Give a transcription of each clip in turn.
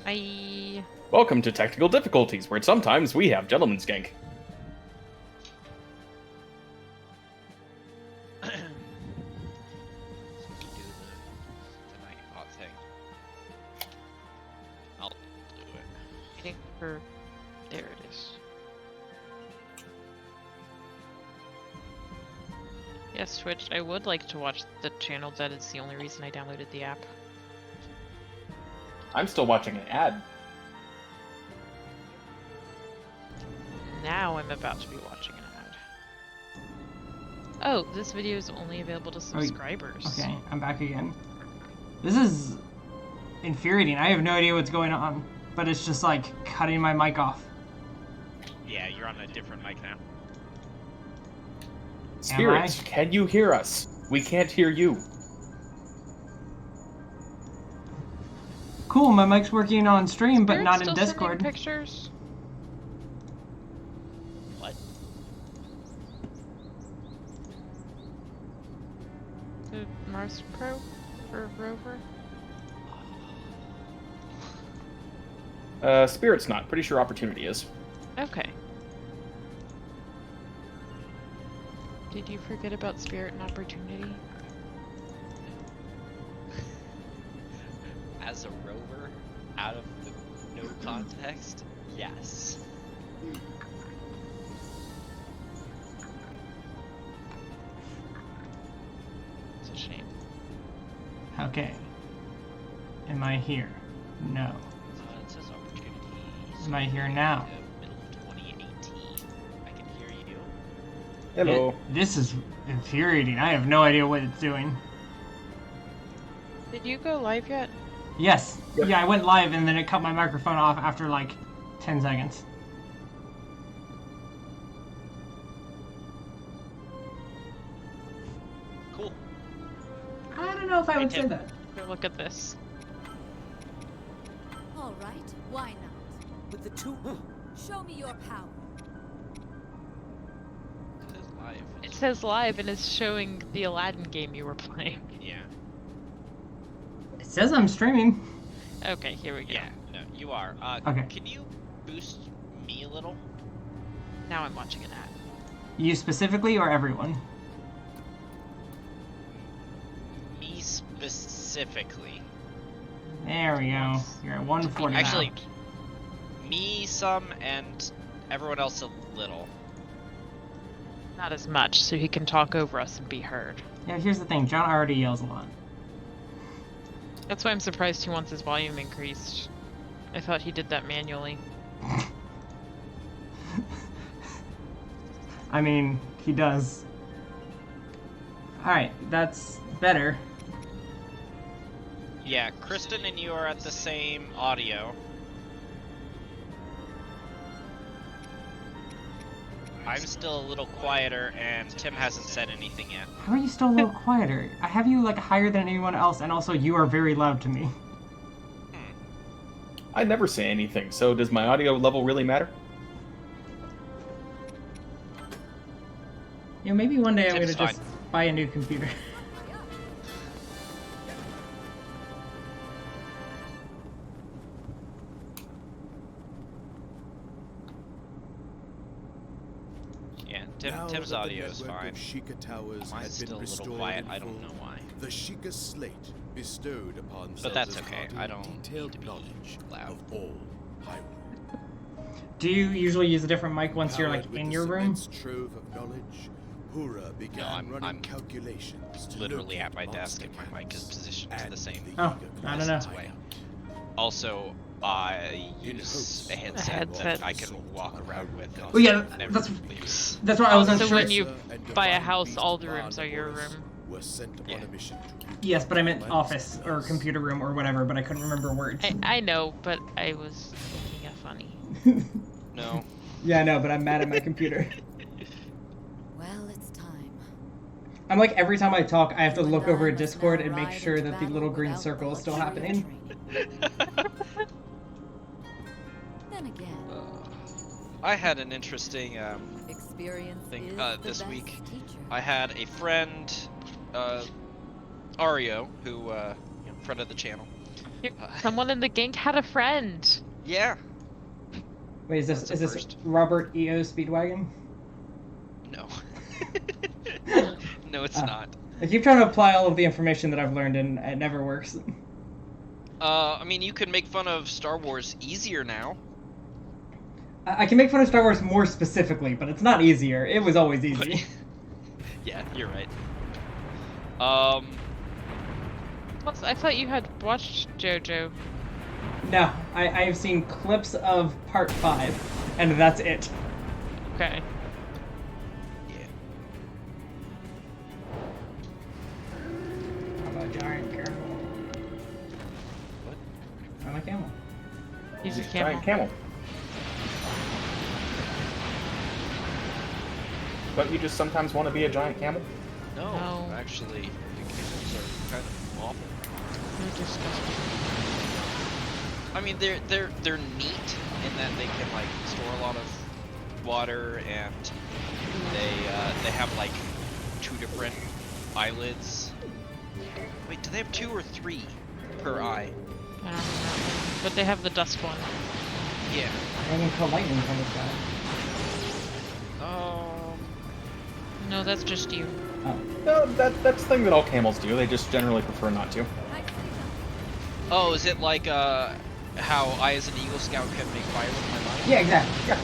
I... Welcome to Technical Difficulties, where sometimes we have Gentleman's Gank. So we can do the Nightbot thing. I'll do it. Waiting for... There it is. Yes, Twitch, I would like to watch the channel. That is the only reason I downloaded the app. I'm still watching an ad. Now I'm about to be watching an ad. Oh, this video is only available to subscribers. Okay, I'm back again. This is infuriating. I have no idea what's going on, but it's just like cutting my mic off. Yeah, you're on a different mic now. Spirits, can you hear us? We can't hear you. Cool, my mic's working on stream, but Spirit's not in still Discord. sending pictures? What? To Mars Pro? Or Rover? Spirit's not. Pretty sure Opportunity is. Okay. Did you forget about Spirit and Opportunity? As a rover, out of the no context, yes. It's a shame. Okay. Am I here? No. It says opportunities. Am I here now? Middle of 2018. I can hear you. Hello. This is infuriating. I have no idea what it's doing. Did you go live yet? Yes. Yep. Yeah, I went live and then it cut my microphone off after like 10 seconds. Cool. I don't know if I would say Tim. that. Go look at this. All right, why not? With the two... Show me your power. It says live. It says live and it's showing the Aladdin game you were playing. Yeah. It says I'm streaming. Okay, here we go. Yeah, no, you are. Okay. Can you boost me a little? Now I'm watching an ad. You specifically or everyone? Me specifically. There we go. You're at 140 now. Actually, me some and everyone else a little. Not as much, so he can talk over us and be heard. Yeah, here's the thing. John already yells a lot. That's why I'm surprised he wants his volume increased. I thought he did that manually. I mean, he does. Alright, that's better. Yeah, Kristin and you are at the same audio. I'm still a little quieter, and Tim hasn't said anything yet. How are you still a little quieter? I have you like higher than anyone else, and also you are very loud to me. I never say anything, so does my audio level really matter? You know, maybe one day I'm Tim's gonna just buy a new computer. Yeah, Tim's audio is fine. Sheikah Towers Mine's had still been a little restored quiet, in I don't full. know why. The Sheikah slate bestowed upon But that's Zelda's okay, Guardian I don't detailed need to be knowledge loud. of all Hyrule. Do you usually use a different mic once you're like Powered with in this your room? immense trove of knowledge, Hura began I'm running calculations to Literally locate at my desk, monster and my mic is camps positioned to and the same Oh, Yiga I don't know. distance away. Also, I use a headset that I can walk around with. Oh yeah, Never that's leaves. that's what I was Also, unsure. when you and buy a divine house, beast all the rooms Van are your Boris room. were sent upon Yeah. a mission to Yes, but I meant rebuild office or Atlantis. computer room or whatever, but I couldn't remember words. I know, but I was making it funny. No. Yeah, I know, but I'm mad at my computer. Well, it's time. I'm like, every time I talk, I have to You and look over I at must Discord now and make ride sure into that the battle little green without circle is the still luxury of happening. training. Then again, I had an interesting experience thing is the this best week. teacher. I had a friend, Ario, who, friend of the channel, Someone in the Gank had a friend. Yeah. Wait, is That's a this first. Robert E.O. Speedwagon? No. No, it's not. I keep trying to apply all of the information that I've learned, and it never works. I mean, you can make fun of Star Wars easier now. I can make fun of Star Wars more specifically, but it's not easier. It was always easy. Yeah, you're right. I thought you had watched JoJo. No, I have seen clips of Part 5, and that's it. Okay. Yeah. I'm a giant camel. What? I'm a camel. He's a He's camel. giant camel. Don't you just sometimes want to be a giant camel? No, No. actually, the camels are kind of awful. They're disgusting. I mean, they're neat in that they can like store a lot of water, and they have like 2 different eyelids. Wait, do they have 2 or 3 per eye? I don't remember. But they have the dust one. Yeah. I can call lightning from this guy. No, that's just you. Oh. No, that's the thing that all camels do. They just generally prefer not to. Oh, is it like how I as an Eagle Scout can make fire with my mind? Yeah, exactly. Yeah.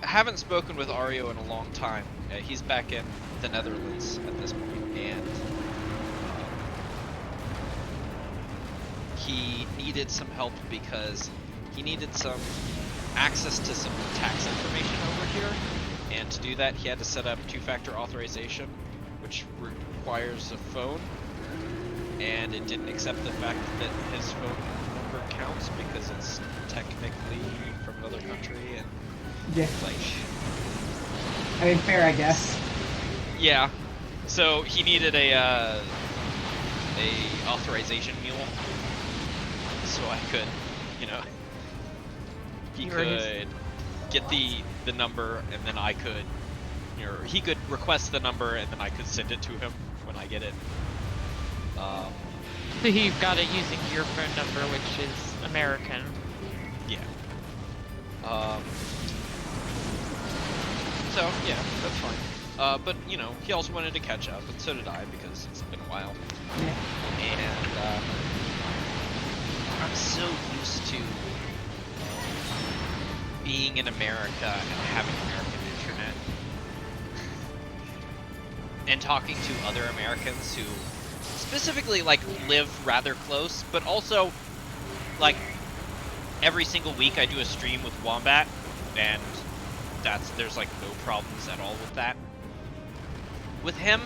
Haven't spoken with Ario in a long time. He's back in the Netherlands at this point, and he needed some help because he needed some access to some tax information over here, and to do that he had to set up 2-factor authorization, which requires a phone, and it didn't accept the fact that his phone number counts because it's technically from another country, and Yeah. like, I mean, fair, I guess. yeah, so he needed a authorization mule, so I could, you know, he You were his- could get the number, and then I could, or he could request the number, and then I could send it to him when I get it. So you got it using your phone number, which is American. Yeah. So yeah, that's fine. But you know, he also wanted to catch up, and so did I, because it's been a while. Yeah. And I'm so used to being in America and having American internet, and talking to other Americans who specifically like live rather close, but also like every single week I do a stream with Wombat, and there's like no problems at all with that. With him,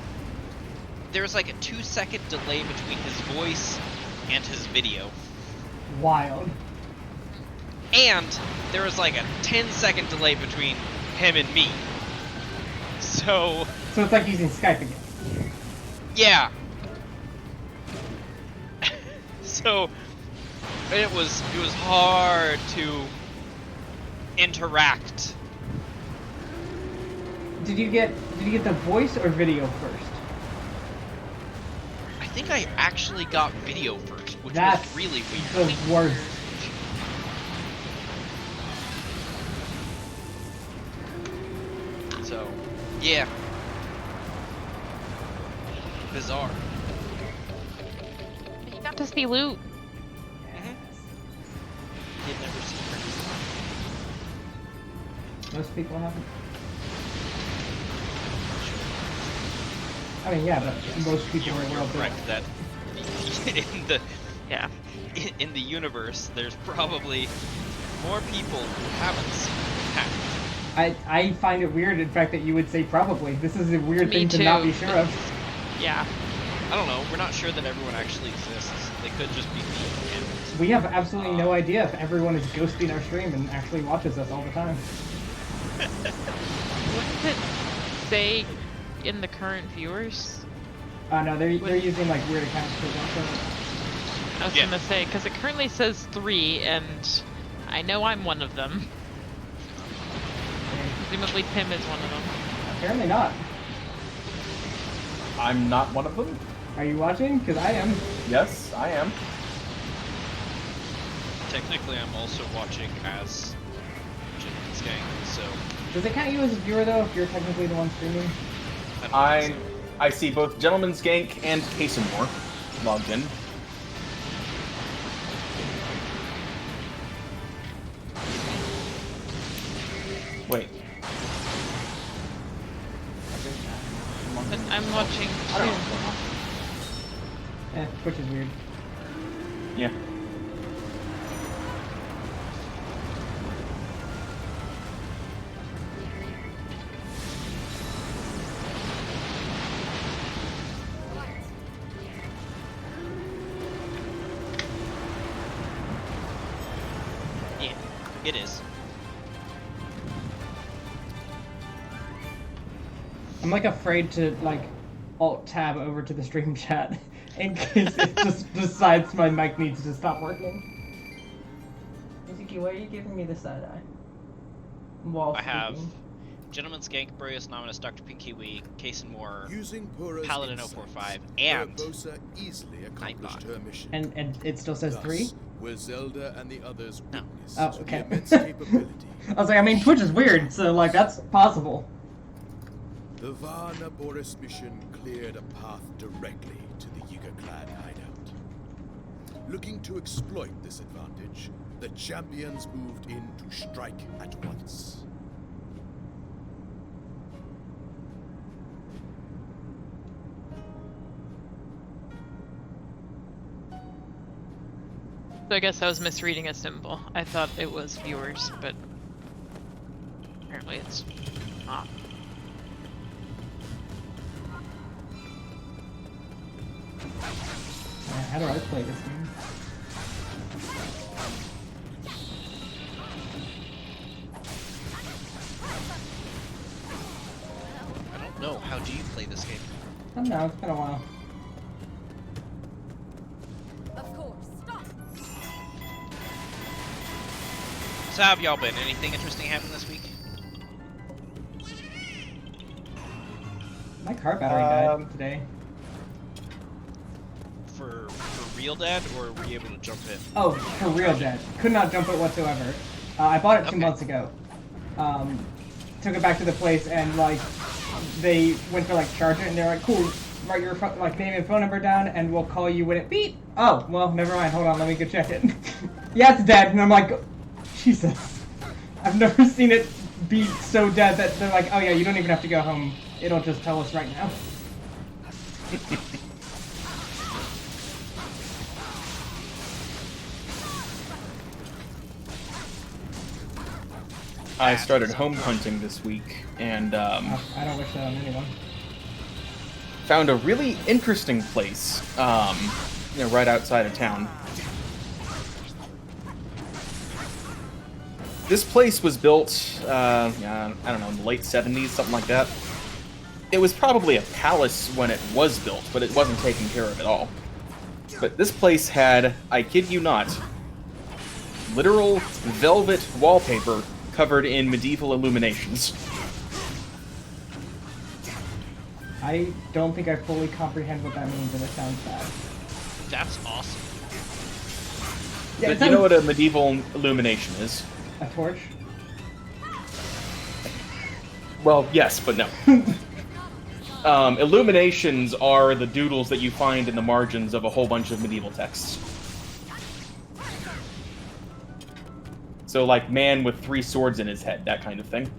there's like a 2-second delay between his voice and his video. Wild. And there was like a 10-second delay between him and me. So So it's like using Skype again. yeah. So it was hard to interact. Did you get the voice or video first? I think I actually got video first, which That's was really weird. the worst. So, yeah. Bizarre. You got to see loot. You'd never seen her. Most people haven't. I mean, yeah, but most people are well built. Correct that in the Yeah. in the universe, there's probably more people who haven't seen Hack. I find it weird, in fact, that you would say probably. This is a weird Me thing to not too. be sure of. Yeah. I don't know. We're not sure that everyone actually exists. They could just be me. And We have absolutely no idea if everyone is ghosting our stream and actually watches us all the time. Wouldn't it say in the current viewers? No, they're using like weird accounts to watch us. I was Yeah. gonna say, because it currently says 3, and I know I'm one of them. Presumably Pim is one of them. Apparently not. I'm not one of them. Are you watching? Because I am. Yes, I am. Technically, I'm also watching as Gentleman's Gank, so Does it count you as a viewer though if you're technically the one streaming? I don't think I see both Gentleman's Gank and Casemore logged in. Wait. But I'm watching I don't too. know. Which is weird. Yeah. so. Yeah, it is. I'm like afraid to like alt tab over to the stream chat in case it just decides my mic needs to stop working. Mizuki, why are you giving me the side eye? While I have speaking? Gentleman's Gank, Boreas Nominus, Dr. Pinky Case and More, Using Pura's Paladin insights, 045, and Barbossa easily accomplished Nightbot. her mission. And it still says Thus, 3? were Zelda and the others No. witness Oh, to okay. the immense capability. I was like, I mean, Twitch is weird, so like that's possible. The Varna Boris mission cleared a path directly to the Yiga-clad hideout. Looking to exploit this advantage, the champions moved in to strike at once. So I guess I was misreading a symbol. I thought it was viewers, but apparently it's not. How do I play this game? I don't know. How do you play this game? I don't know, it's been a while. Of course. Stop. So how have y'all been? Anything interesting happen this week? My car battery died today. For real, Dad, or were you able to jump it? Oh, for real dead. Could not jump it whatsoever. I bought it 2 Okay. months ago. Took it back to the place and like they went to like charge it and they're like, cool, write your like name and phone number down and we'll call you when it beep. Oh, well, never mind. Hold on, let me go check it. Yeah, it's dead. And I'm like, Jesus. I've never seen it be so dead that they're like, oh yeah, you don't even have to go home. It'll just tell us right now. I started home hunting this week and I don't wish that on anyone. found a really interesting place, right outside of town. This place was built, I don't know, in the late 70s, something like that. It was probably a palace when it was built, but it wasn't taken care of at all. But this place had, I kid you not, literal velvet wallpaper covered in medieval illuminations. I don't think I fully comprehend what that means and it sounds bad. That's awesome. Yeah, it But you know sounds- what a medieval illumination is? A torch? Well, yes, but no. Illuminations are the doodles that you find in the margins of a whole bunch of medieval texts. So, like, man with 3 swords in his head, that kind of thing.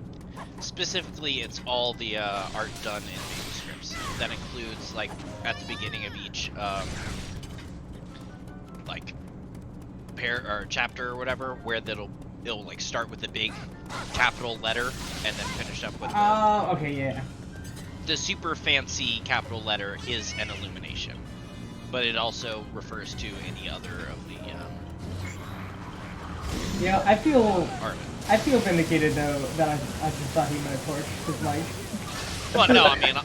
Specifically, it's all the art done in manuscripts. That includes, like, at the beginning of each, like, pair or chapter or whatever, where it'll like start with a big capital letter and then finish up with Oh, okay, yeah. the super fancy capital letter is an illumination, but it also refers to any other of the You know, I feel art. vindicated though that I just thought he meant a torch, cause like Well, no, I mean,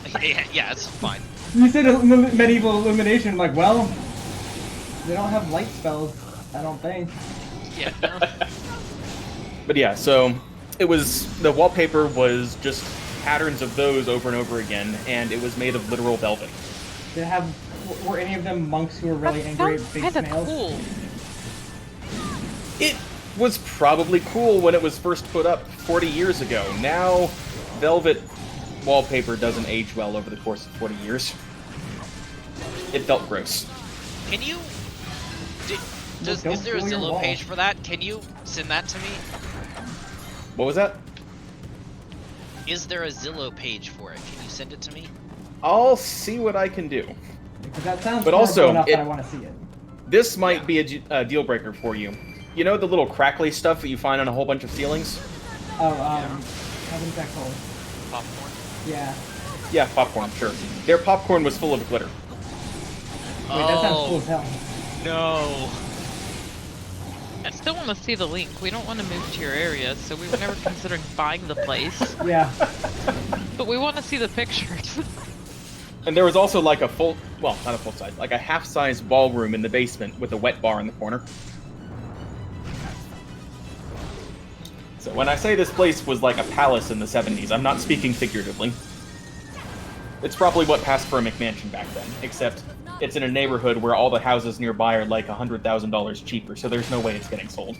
yeah, it's fine. you said medieval illumination, like, well, they don't have light spells, I don't think. Yeah, no. But yeah, so It was the wallpaper was just patterns of those over and over again, and it was made of literal velvet. Did it have? Were any of them monks who were really angry at big Kinda snails? cool. It was probably cool when it was first put up 40 years ago. Now, velvet wallpaper doesn't age well over the course of 40 years. It felt gross. Can you... Don't is there a fill your Zillow wall. page for that? Can you send that to me? What was that? Is there a Zillow page for it? Can you send it to me? I'll see what I can do. Because that sounds But horrible also, enough it- that I want to see it. This might be a deal breaker for you. You know the little crackly stuff that you find on a whole bunch of ceilings? Oh, what is that called? Popcorn? Yeah. Yeah, popcorn, sure. Their popcorn was full of glitter. Wait, that sounds cool as hell. No. I still want to see the link. We don't want to move to your area, so we were never considering buying the place. Yeah. But we want to see the pictures. And there was also like a full, well, not a full size, like a half-size ballroom in the basement with a wet bar in the corner. So when I say this place was like a palace in the 70s, I'm not speaking figuratively. It's probably what passed for a McMansion back then, except it's in a neighborhood where all the houses nearby are like $100,000 cheaper, so there's no way it's getting sold.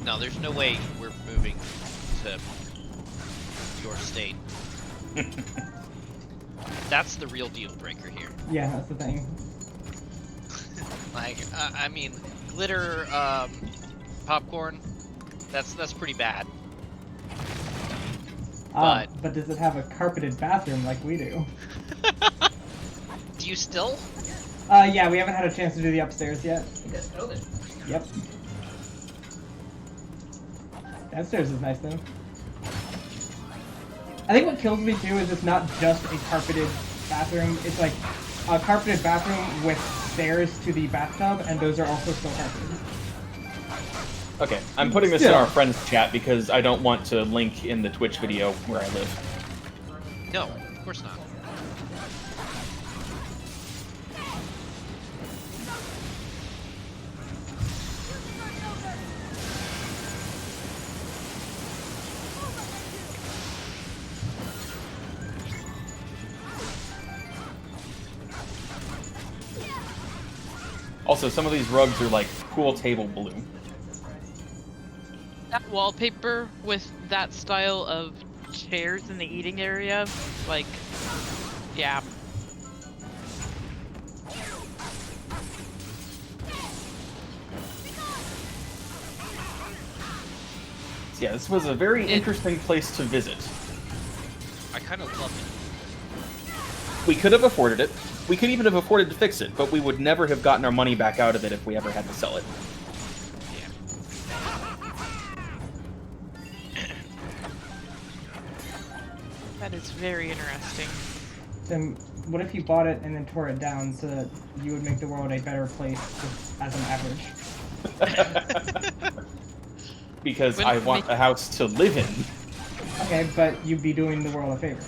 No, there's no way we're moving to your state. That's the real deal breaker here. Yeah, that's the thing. Like, I mean, glitter, popcorn, that's pretty bad. But does it have a carpeted bathroom like we do? Do you still? Yeah, we haven't had a chance to do the upstairs yet. Because COVID. Yep. Downstairs is nice though. I think what kills me too is it's not just a carpeted bathroom. It's like a carpeted bathroom with stairs to the bathtub, and those are also still carpeted. Okay, I'm putting this in our friends chat because I don't want to link in the Twitch video where I live. No, of course not. Also, some of these rugs are like cool table blue. That wallpaper with that style of chairs in the eating area, like, yeah. So yeah, this was a very interesting place to visit. I kind of love it. We could have afforded it. We could even have afforded to fix it, but we would never have gotten our money back out of it if we ever had to sell it. That is very interesting. Tim, what if you bought it and then tore it down so that you would make the world a better place just as an average? Because Wouldn't I want a house to live in. Okay, but you'd be doing the world a favor.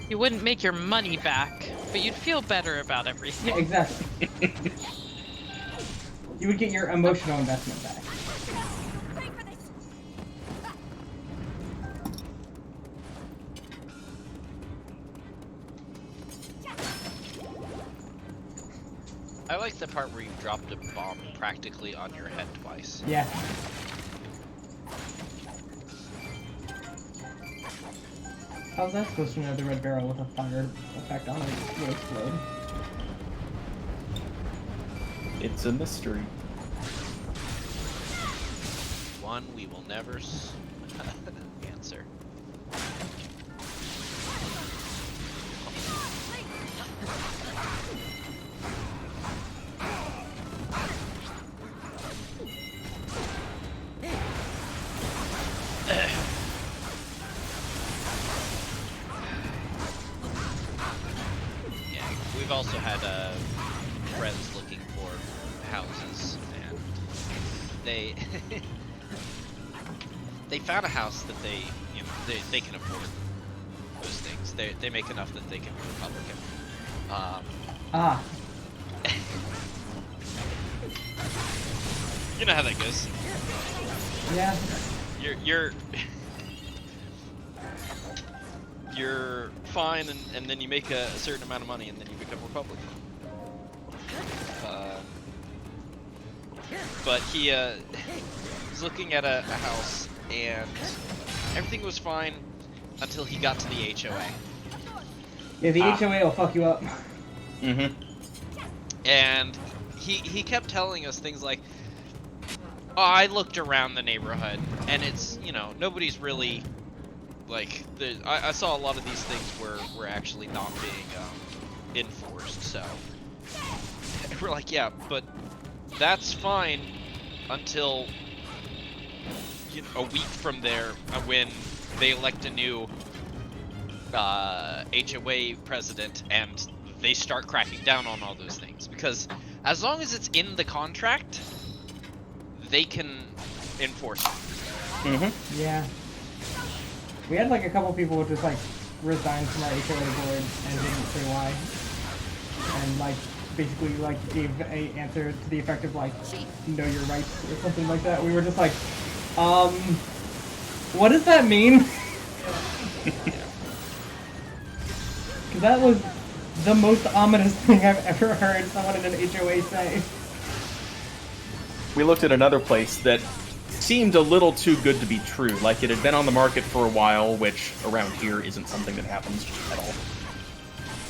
You wouldn't make your money back, but you'd feel better about everything. Yeah, exactly. You would get your emotional investment back. I like the part where you dropped a bomb practically on your head twice. Yeah. How's that supposed to know the red barrel with a fire effect on it will explode? It's a mystery. One we will never answer. Yeah, we've also had friends looking for houses, and they they found a house that they they can afford those things. They make enough that they can be Republican. Ah. You know how that goes. Yeah. You're fine, and then you make a certain amount of money, and then you become Republican. But he was looking at a house, and everything was fine until he got to the HOA. Yeah, the HOA will fuck you up. Mm-hmm. And he kept telling us things like, oh, I looked around the neighborhood, and it's, you know, nobody's really, like, I saw a lot of these things were actually not being enforced, so. And we're like, yeah, but that's fine until, you know, a week from there, when they elect a new HOA president, and they start cracking down on all those things. Because as long as it's in the contract, they can enforce it. Mm-hmm. Yeah. We had like a couple people who just like resigned from our HOA board and didn't say why. And like basically like gave a answer to the effect of like, know your rights or something like that. We were just like, what does that mean? Because that was the most ominous thing I've ever heard someone in an HOA say. We looked at another place that seemed a little too good to be true. Like it had been on the market for a while, which around here isn't something that happens at all.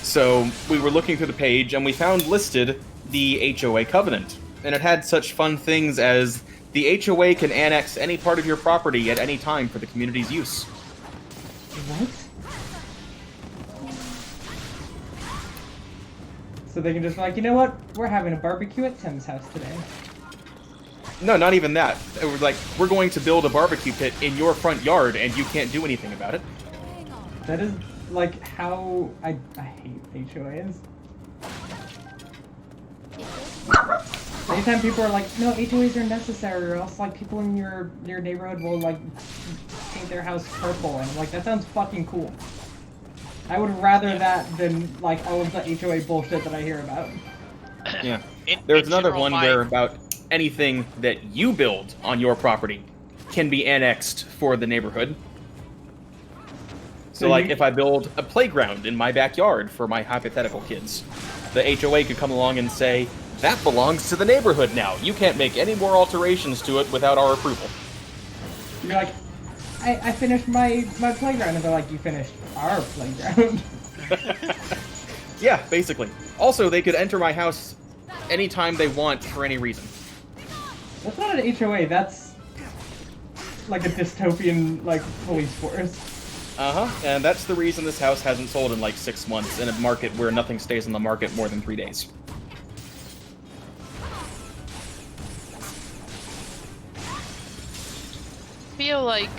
So we were looking through the page and we found listed the HOA covenant. And it had such fun things as the HOA can annex any part of your property at any time for the community's use. What? So they can just be like, you know what? We're having a barbecue at Tim's house today. No, not even that. It was like, we're going to build a barbecue pit in your front yard and you can't do anything about it. That is like how I hate HOAs. Anytime people are like, no, HOAs are necessary, or else like people in your neighborhood will like paint their house purple, and I'm like, that sounds fucking cool. I would rather that than like all of the HOA bullshit that I hear about. Yeah. There's another one where about anything that you build on your property can be annexed for the neighborhood. So like if I build a playground in my backyard for my hypothetical kids, the HOA could come along and say, that belongs to the neighborhood now. You can't make any more alterations to it without our approval. You're like, I finished my playground, and they're like, you finished our playground. Yeah, basically. Also, they could enter my house anytime they want for any reason. That's not an HOA, that's like a dystopian like police force. Uh-huh, and that's the reason this house hasn't sold in like 6 months in a market where nothing stays on the market more than 3 days. I feel like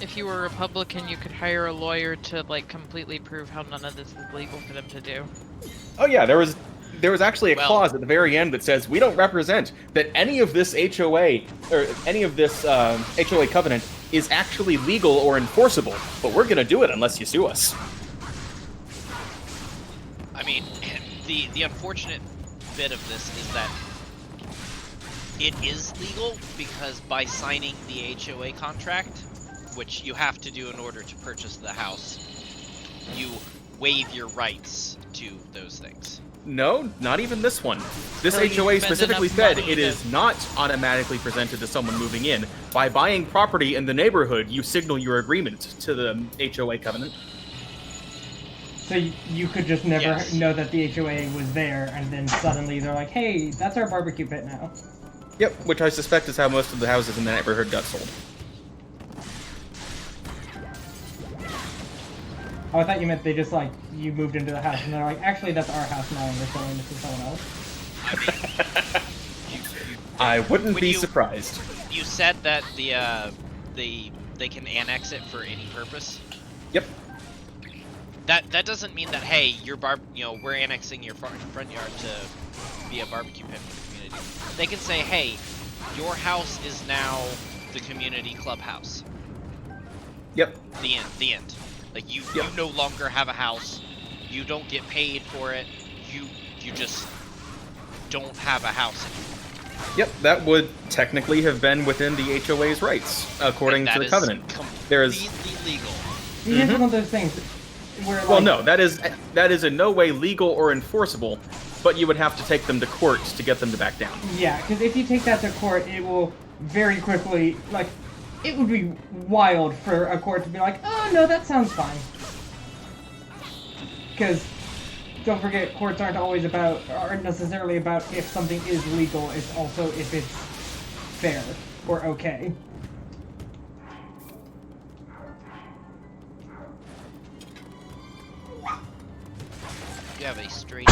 if you were a Republican, you could hire a lawyer to like completely prove how none of this is legal for them to do. Oh yeah, there was actually a clause at the very end that says we don't represent that any of this HOA or any of this HOA covenant is actually legal or enforceable, but we're gonna do it unless you sue us. I mean, the unfortunate bit of this is that it is legal because by signing the HOA contract, which you have to do in order to purchase the house, you waive your rights to those things. No, not even this one. This So you HOA spend specifically enough said money it is not automatically presented to someone moving in. By buying property in the neighborhood, you signal your agreement to the HOA covenant. So you could just never know that the HOA was there, and then suddenly they're like, hey, that's our barbecue pit now. Yep, which I suspect is how most of the houses in the neighborhood got sold. Oh, I thought you meant they just like, you moved into the house and they're like, actually that's our house now and we're selling this to someone else. I wouldn't be surprised. You said that they can annex it for any purpose. Yep. That doesn't mean that, hey, we're annexing your front yard to be a barbecue pit for the community. They can say, hey, your house is now the community clubhouse. Yep. The end. Like you Yep. no longer have a house. you don't get paid for it. You just don't have a house anymore. Yep, that would technically have been within the HOA's rights, according to the covenant. There is completely legal. Here's one of those things where, like, well, no, that is in no way legal or enforceable, but you would have to take them to court to get them to back down. Yeah, because if you take that to court, it will very quickly, like, it would be wild for a court to be like, oh, no, that sounds fine. Because, don't forget, courts aren't necessarily about if something is legal, it's also if it's fair or okay. You have a strange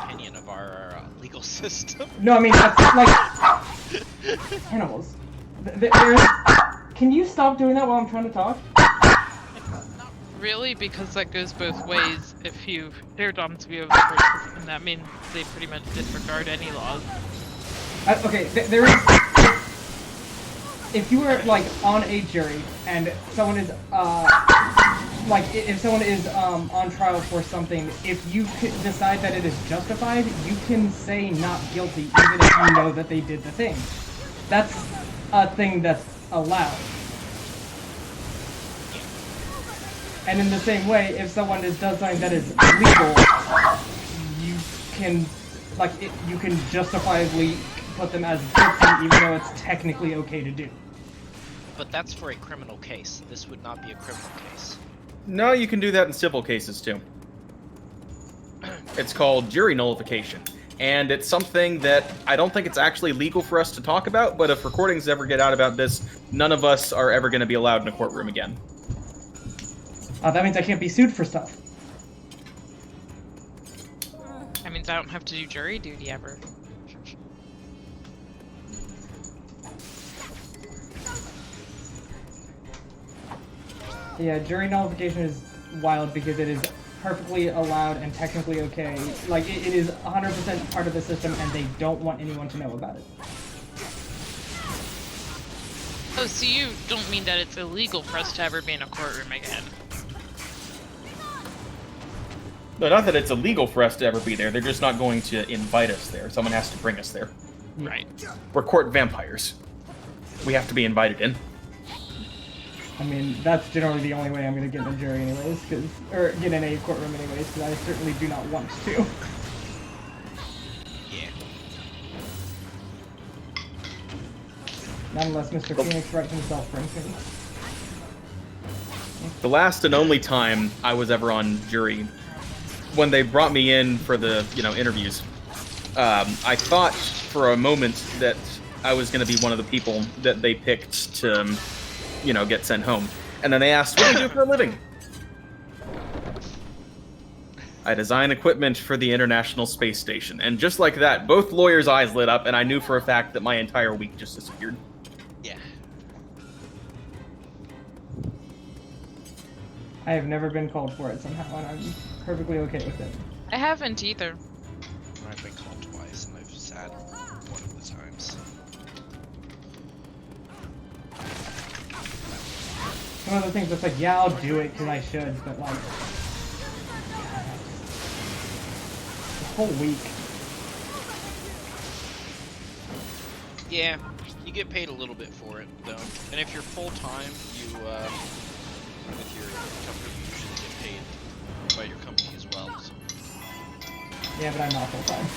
opinion of our legal system. No, I mean, that's like animals. Can you stop doing that while I'm trying to talk? Not really, because that goes both ways. If you dare Dom's view of the court system, that means they pretty much disregard any laws. Okay, there is. If you were like on a jury and someone is like if someone is on trial for something, if you decide that it is justified, you can say not guilty even if you know that they did the thing. That's a thing that's allowed. And in the same way, if someone does something that is illegal, you can you can justifiably put them as guilty even though it's technically okay to do. But that's for a criminal case. This would not be a criminal case. No, you can do that in civil cases too. It's called jury nullification. And it's something that I don't think it's actually legal for us to talk about, but if recordings ever get out about this, none of us are ever going to be allowed in a courtroom again. That means I can't be sued for stuff. That means I don't have to do jury duty ever. Yeah, jury nullification is wild because it is perfectly allowed and technically okay. Like, it is 100% part of the system and they don't want anyone to know about it. Oh, so you don't mean that it's illegal for us to ever be in a courtroom again? No, not that it's illegal for us to ever be there. They're just not going to invite us there. Someone has to bring us there. Right. We're court vampires. We have to be invited in. I mean, that's generally the only way I'm going to get in a jury anyways, or get in a courtroom anyways, because I certainly do not want to. Yeah. Not unless Mr. Phoenix Wright himself brings me. The last and only time I was ever on jury, when they brought me in for the, interviews, I thought for a moment that I was going to be one of the people that they picked to, get sent home. And then they asked, what do you do for a living? I design equipment for the International Space Station. And just like that, both lawyers' eyes lit up, and I knew for a fact that my entire week just disappeared. Yeah. I have never been called for it somehow, and I'm perfectly okay with it. I haven't either. I've been called twice, and I've sat one of the times. One of the things that's like, yeah, I'll do it because I should, but like, the whole week. Yeah, you get paid a little bit for it, though. And if you're full-time, with your company, you usually get paid by your company as well. So. Yeah, but I'm not full time.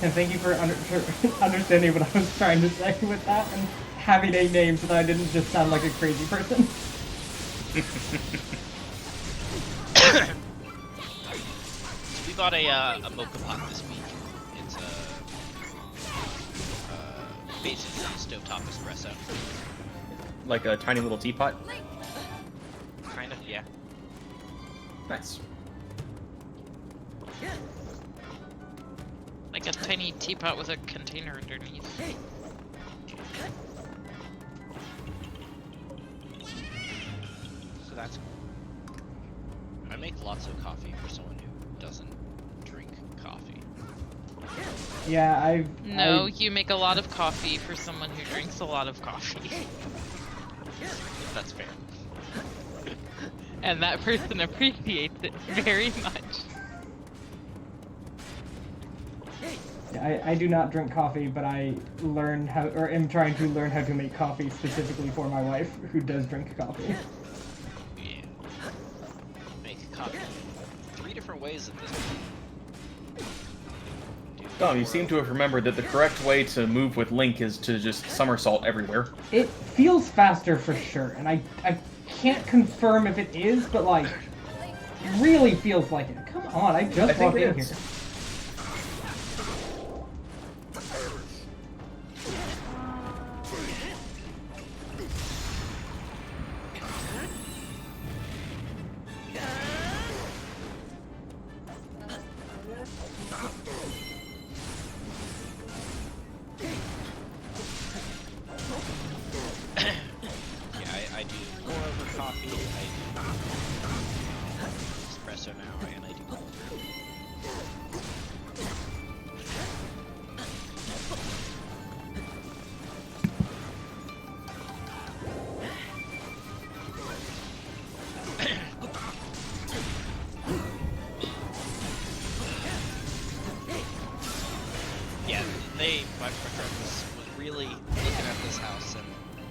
And thank you for understanding what I was trying to say with that and having a name so that I didn't just sound like a crazy person. We bought a mocha pot this week. It's basically a stovetop espresso. Like a tiny little teapot? Kind of, yeah. Nice. Like a tiny teapot with a container underneath. So that's cool. I make lots of coffee for someone who doesn't drink coffee. Yeah, No, you make a lot of coffee for someone who drinks a lot of coffee. That's fair. And that person appreciates it very much. I do not drink coffee, but I learn how, or am trying to learn how to make coffee specifically for my wife, who does drink coffee. Yeah. Make coffee 3 different ways at this point. Dom, you seem to have remembered that the correct way to move with Link is to just somersault everywhere. It feels faster for sure, and I can't confirm if it is, but like, it really feels like it. Come on, I just think walked it in is. here. Yeah, I do pour over coffee, I do espresso now, and I do cold brew. Yeah, my friend was really looking at this house, and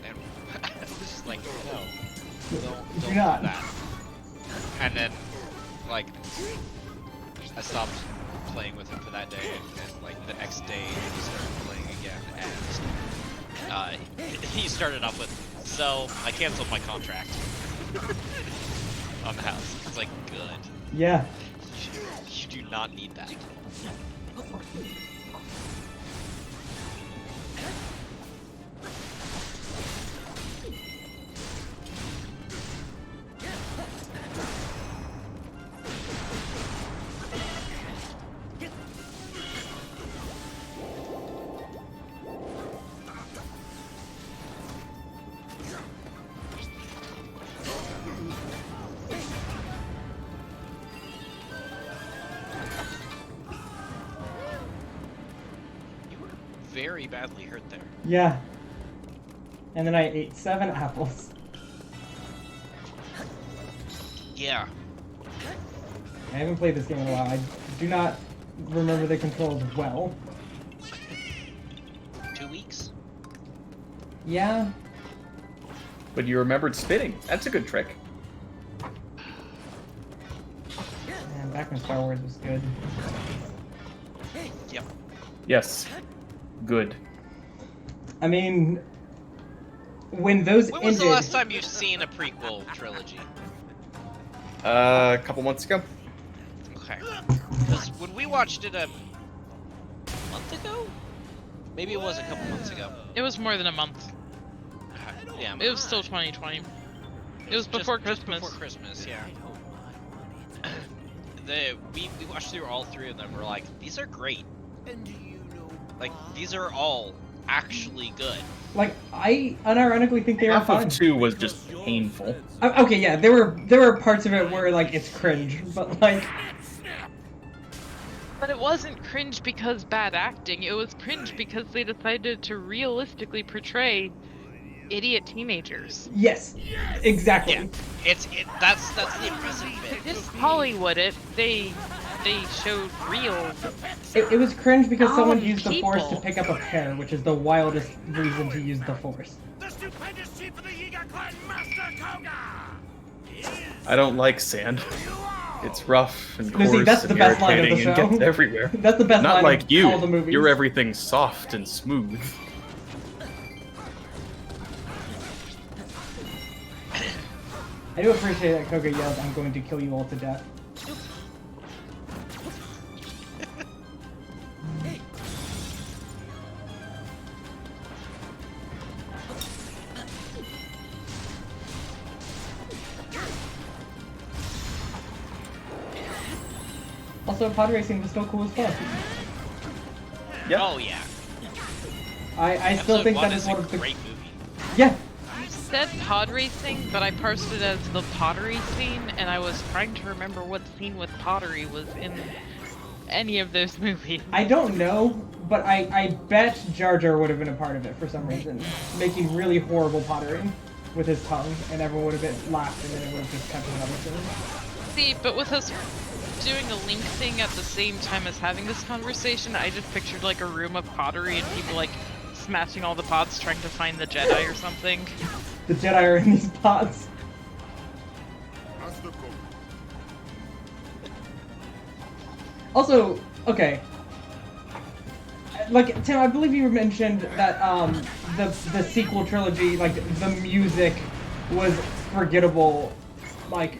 I was just like, no, don't Do do not. that. And then, like, I stopped playing with him for that day, and like the next day he started playing again, and he started off with, so I canceled my contract on the house. It's like, good. Yeah. You do not need that. Very badly hurt there. Yeah. And then I ate 7 apples. Yeah. I haven't played this game in a while. I do not remember the controls well. 2 weeks? Yeah. But you remembered spinning. That's a good trick. Man, back when Star Wars was good. Yep. Yes. Good. I mean, when those When was ended... the last time you've seen a prequel trilogy? A couple months ago. Okay. Because when we watched it a month ago? Maybe it was a couple months ago. It was more than a month. Yeah. It was still 2020. It was before just Christmas. Before Christmas, yeah. We watched through all 3 of them. We're like, these are great. Like, these are all actually good. Like, I unironically think they were Half fun. of 2 was just painful. Okay, yeah, there were parts of it where, like, it's cringe, but, like... But it wasn't cringe because bad acting. It was cringe because they decided to realistically portray idiot teenagers. Yes, exactly. Yeah. That's the impressive bit. They didn't Hollywood it. They showed real. It was cringe because someone Dumb used the Force to people. pick up a pear, which is the wildest reason to use the Force. The stupendous chief of the Yiga clan, Master Koga! I don't like sand. It's rough and Lucy, coarse that's the and best line of the irritating and show. gets everywhere. That's the best Not line like of you. all the movies. You're everything soft and smooth. I do appreciate that Koga yelled, "I'm going to kill you all to death." Also, pod racing was still cool as fuck. Yep. Oh, yeah. I still Episode think 1 that is is one a of the... great movie. Yeah, You said pod racing, but I parsed it as the pottery scene, and I was trying to remember what scene with pottery was in any of those movies. I don't know, but I bet Jar Jar would have been a part of it for some reason, making really horrible pottery with his tongue, and everyone would have been laughed, and then it would have just cut to another scene. See, but with us doing a Link thing at the same time as having this conversation, I just pictured like a room of pottery and people like smashing all the pots trying to find the Jedi or something. The Jedi are in these pots. Master Koga. Also, okay. Like Tim, I believe you mentioned that the sequel trilogy, like the music was forgettable, like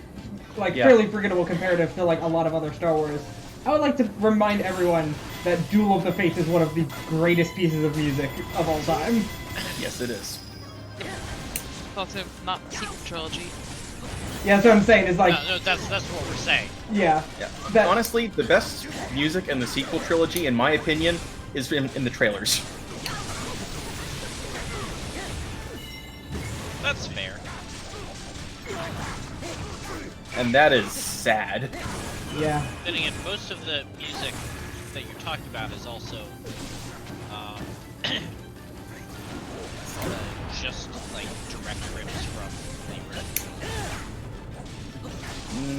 Yeah. fairly forgettable comparative to like a lot of other Star Wars. I would like to remind everyone that Duel of the Fates is one of the greatest pieces of music of all time. Yes, it is. It's also not the sequel trilogy. Yeah, that's what I'm saying. Is like, No, that's what we're saying. yeah, Yeah. That- Honestly, the best music in the sequel trilogy, in my opinion, is in the trailers. That's fair. And that is sad. yeah. Then again, most of the music that you're talking about is also just like direct rips from the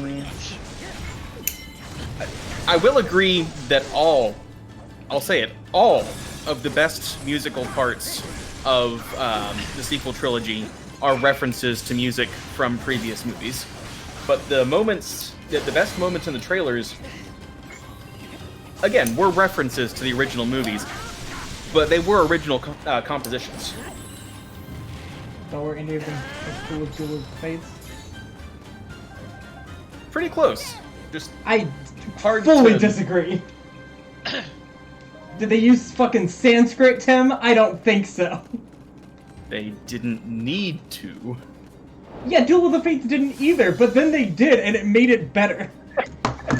original. I will agree that I'll say it, all of the best musical parts of the sequel trilogy are references to music from previous movies. But the best moments in the trailers, again, were references to the original movies, but they were original compositions. So were any of them as cool as Duel of the Fates? Pretty close. Just I hard fully to... disagree. Did they use fucking Sanskrit, Tim? I don't think so. They didn't need to. Yeah, Duel of the Fates didn't either, but then they did, and it made it better.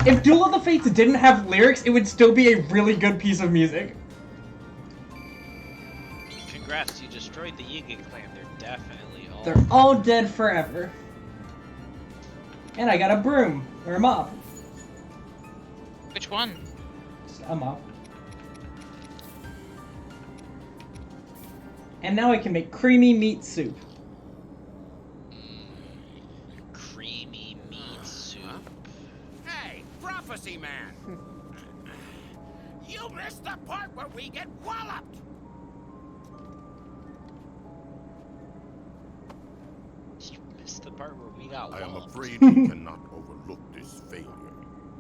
If Duel of the Fates didn't have lyrics, it would still be a really good piece of music. Congrats, you destroyed the Yiga clan. They're definitely all. They're all dead forever. And I got a broom, or a mop. Which one? A mop. And now I can make creamy meat soup. Creamy meat soup. Hey, prophecy man! You missed the part where we get walloped! You missed the part where we got I am walloped. afraid we cannot overlook this failure.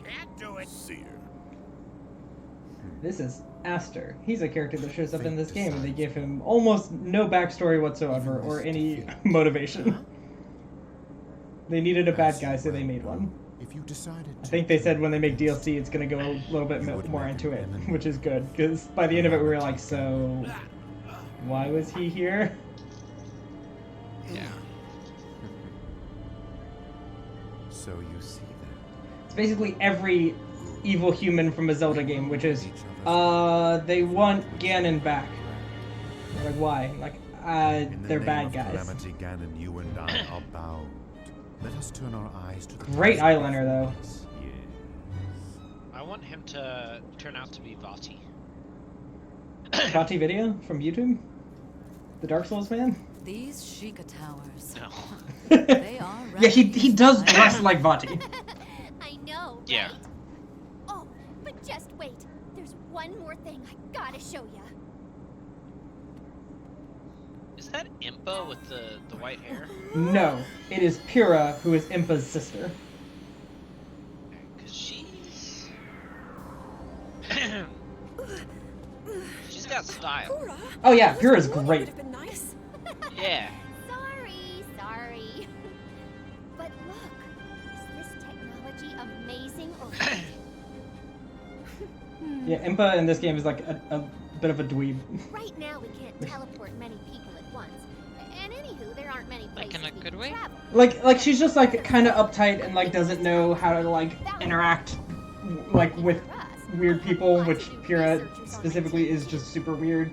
Can't do it. Seer. This is Aster. He's a character that shows up in this game, and they give him almost no backstory whatsoever, or any motivation. They needed a bad guy, so they made one. If you decided I think they said when they make DLC, it's gonna go a little bit more into it, which is good, because by the end of it, we were like, so... why was he here? Yeah. So you see that. It's basically every evil human from a Zelda game, which is, they want Ganon back. They're like, why? Like, In the they're name bad of guys. Calamity Ganon, you and I are bound. Let us turn our eyes to the Great task eyeliner, though. before us. Yes. I want him to turn out to be Vati. Vati video from YouTube? The Dark Souls man? These Sheikah towers. No. They are Yeah, he does dress like Vati. I know, Yeah. right? Oh, but just wait. There's one more thing I gotta show ya. Is that Impa with the white hair? No, it is Pyrrha, who is Impa's sister. Cause she's she's got style. Oh yeah, Pyrrha's great. Yeah. Sorry. But look, is this technology amazing or what? Yeah, Impa in this game is like a bit of a dweeb. Right now we can't teleport many people at once. And anywho, there aren't many Like places in a we good can way? travel. Like she's just like kind of uptight and like doesn't know how to like interact like with weird people, which Pyrrha specifically is just super weird.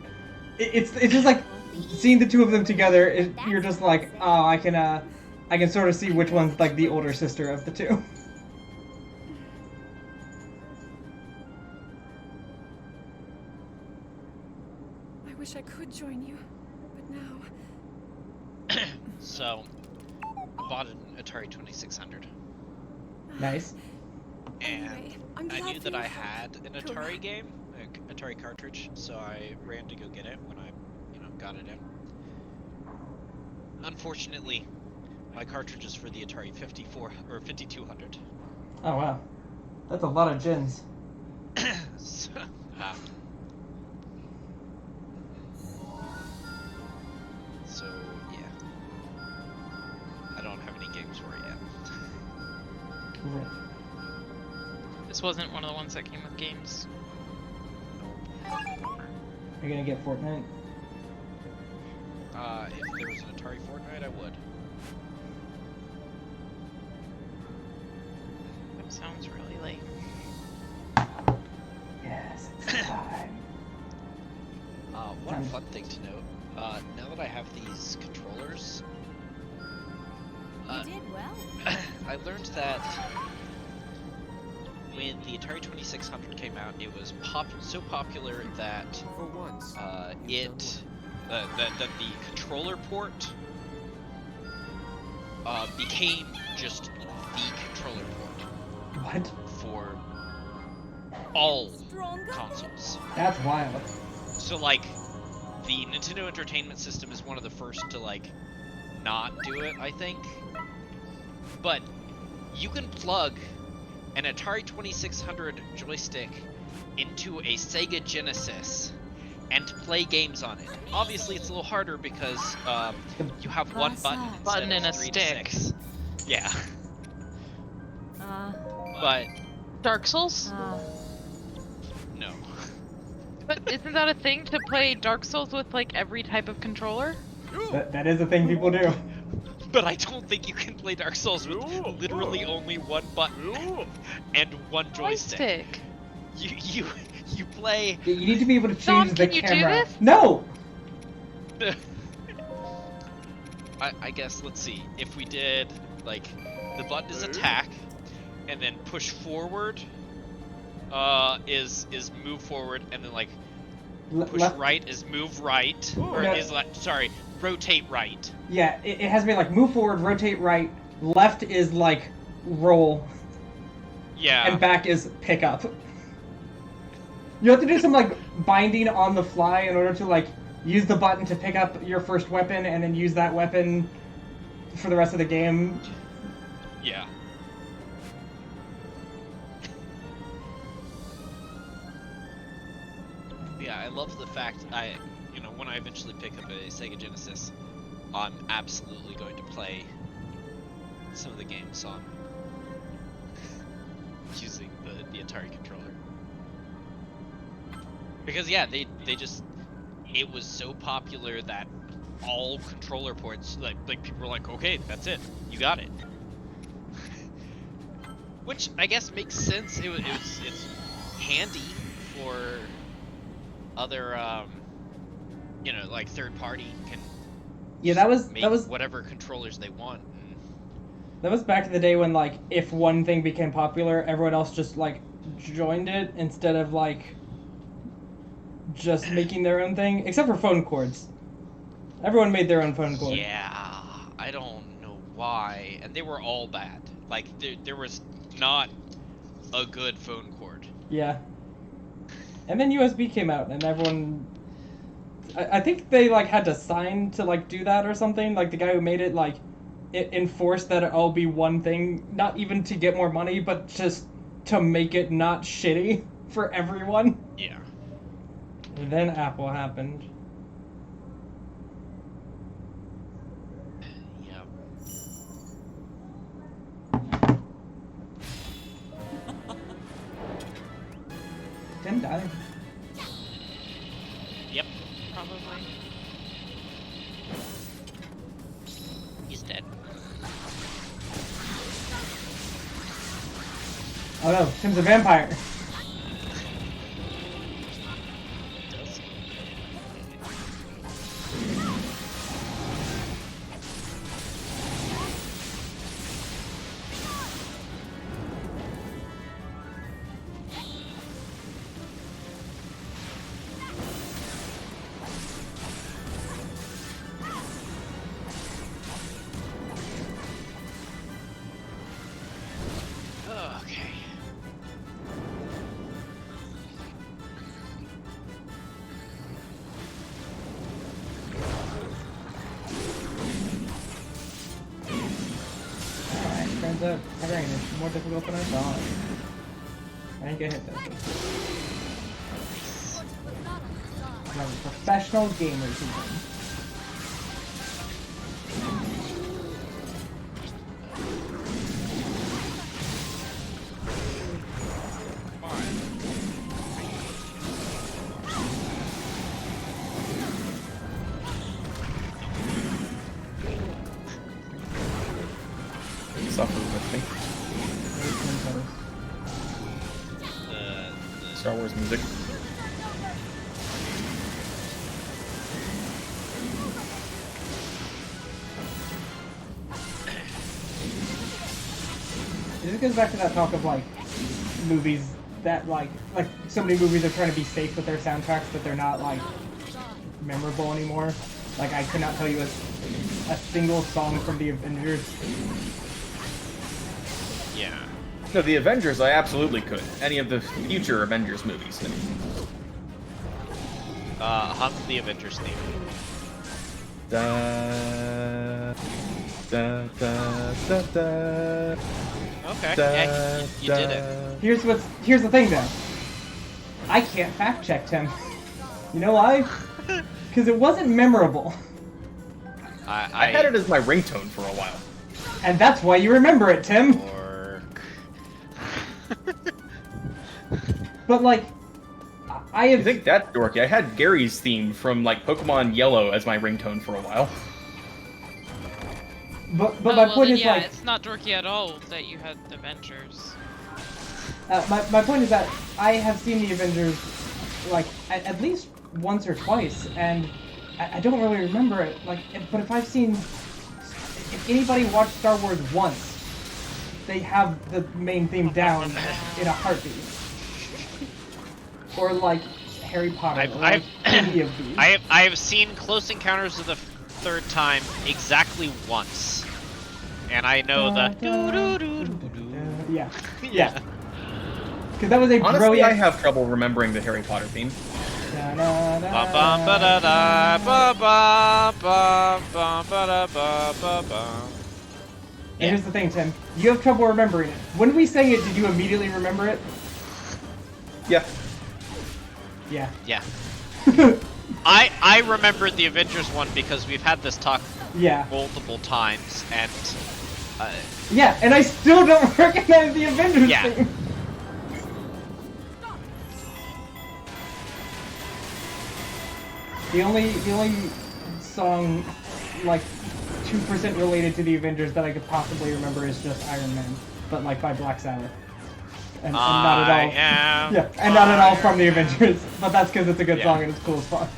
it's just like seeing the two of them together. You're just like, oh, I can sort of see which one's like the older sister of the two. I wish I could join you, but now. So, I bought an Atari 2600, Nice. and Anyway, I'm I glad knew that for I you. had an Atari game, an Atari cartridge, so I ran to go get it when I, got it in. Unfortunately, my cartridge is for the Atari 54 or 5200. Oh wow, that's a lot of gins. So, so yeah, I don't have any games for it yet. Right. This wasn't one of the ones that came with games. Are you gonna get Fortnite? If there was an Atari Fortnite, I would. That sounds really lame. Yes, it's time. One fun thing to note, now that I have these controllers, You did well. I learned that when the Atari 2600 came out, it was so popular that For once, that the controller port became just the controller port What? for all Stronger? consoles. That's wild. So like, the Nintendo Entertainment System is one of the first to like not do it, I think. But you can plug an Atari 2600 joystick into a Sega Genesis and play games on it. Obviously, it's a little harder because you have one button instead Button of and a 3 to stick. 6. Yeah, but Dark Souls? no. But isn't that a thing to play Dark Souls with like every type of controller? That is a thing people do. But I don't think you can play Dark Souls with literally only one button and one joystick. Joystick. You play. You need to be able to Dom, change the can you do camera. this? No. I guess let's see. If we did like the button is attack, and then push forward is move forward, and then like push Left. right is move right, or No. is like sorry rotate right. Yeah, it has to be like move forward, rotate right. Left is like roll, Yeah. and back is pick up. You have to do some like binding on the fly in order to like use the button to pick up your first weapon and then use that weapon for the rest of the game. Yeah. Yeah, I love the fact when I eventually pick up a Sega Genesis, I'm absolutely going to play some of the games on using the Atari controller. Because yeah, they just it was so popular that all controller ports like people were like, okay, that's it, you got it. Which I guess makes sense. It's handy for other like third party can Yeah, that was make whatever controllers they want. that was back in the day when like if one thing became popular, everyone else just like joined it instead of like just making their own thing, except for phone cords. Everyone made their own phone cord. Yeah, I don't know why, and they were all bad. Like there was not a good phone cord. Yeah. And then USB came out, and everyone. I think they like had to sign to like do that or something. Like the guy who made it, like, it enforced that it all be one thing, not even to get more money, but just to make it not shitty for everyone. Yeah. And then Apple happened. Yeah. Tim died. Yep. Probably. He's dead. Oh no, Tim's a vampire. Does he? Okay. Alright, turns out covering is more difficult than I thought. I didn't get hit though. I'm a professional gamer team. Suffer with me. Star Wars music. This goes back to that talk of like movies that like so many movies are trying to be safe with their soundtracks that they're not like memorable anymore. Like I could not tell you a single song from the Avengers. Yeah. No, the Avengers I absolutely could. Any of the future Avengers movies. Hum the Avengers theme. Da, da, da, da, da. Okay. Yeah, you did it. Here's the thing though. I can't fact check Tim. You know why? Because it wasn't memorable. I had it as my ringtone for a while. And that's why you remember it, Tim. But like, I have. You think that's dorky? I had Gary's theme from like Pokemon Yellow as my ringtone for a while. But my point is like, it's not dorky at all that you had Avengers. my point is that I have seen the Avengers like at least once or twice, and I don't really remember it. Like, but if anybody watched Star Wars once, they have the main theme down in a heartbeat. Or like Harry Potter. Any of these. I have seen Close Encounters of the Third Time exactly once, and I know the. Yeah. Yeah. Because that was a Honestly, brilliant. I have trouble remembering the Harry Potter theme. And here's the thing, Tim. You have trouble remembering it. When we sang it, did you immediately remember it? Yeah. Yeah. Yeah. I remembered the Avengers one because we've had this talk multiple times, and yeah, and I still don't recognize the Avengers thing. The only song like 2% related to the Avengers that I could possibly remember is just Iron Man, but like by Black Sabbath. And not at all. Yeah, and not at all from the Avengers. But that's because it's a good song and it's cool as fuck.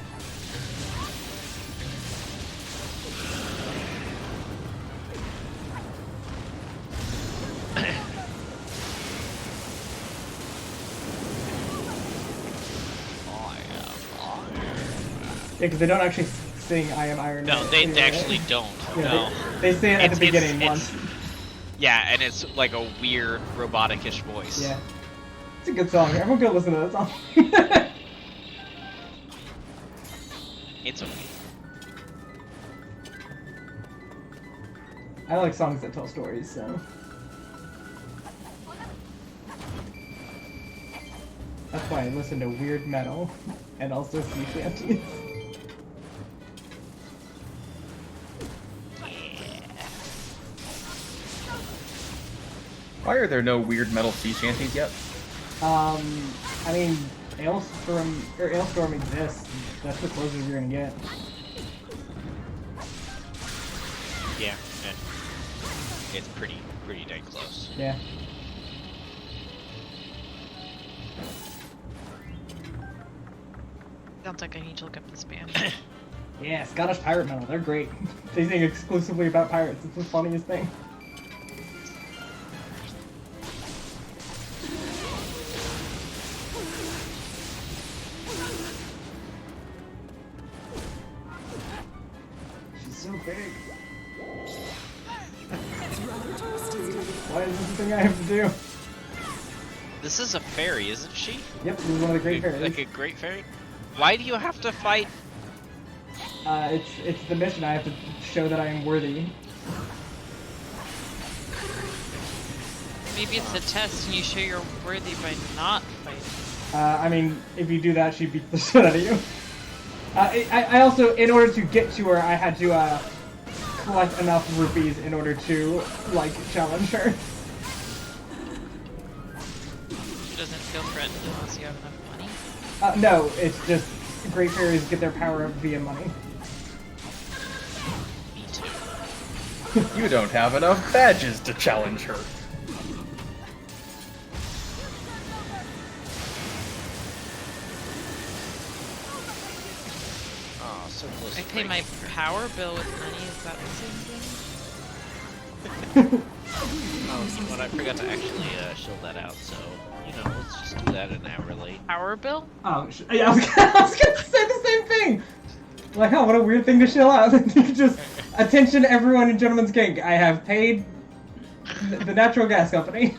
Yeah, because they don't actually sing "I am Iron Man." No, they actually don't. Yeah, no. They say it at the beginning once. Yeah, and it's like a weird robotic-ish voice. Yeah. It's a good song. Everyone go listen to that song. It's okay. I like songs that tell stories, so. That's why I listen to weird metal and also sea shanties. Why are there no weird metal sea shanties yet? I mean, Ailstorm exists. That's the closest you're gonna get. Yeah, it's pretty dang close. Yeah. Sounds like I need to look up this band. Yeah, Scottish pirate metal. They're great. They sing exclusively about pirates. It's the funniest thing. So big. Why is this the thing I have to do? This is a fairy, isn't she? Yep, this is one of the great fairies. Like a great fairy? Why do you have to fight? It's the mission. I have to show that I am worthy. Maybe it's a test and you show you're worthy by not fighting. I mean, if you do that, she beats the shit out of you. I also, in order to get to her, I had to collect enough rupees in order to, like, challenge her. She doesn't feel threatened unless you have enough money. No, it's just great fairies get their power up via money. Me too. You don't have enough badges to challenge her. Oh, so close. I to pay my breaking her. power bill with money, is that the same thing? Oh, you know what? I forgot to actually shield that out, so, you know, let's just do that an hour late. Power bill? Oh, yeah, I was gonna say the same thing! Like, oh, what a weird thing to shell out. Just, attention everyone in Gentleman's Gank. I have paid the natural gas company.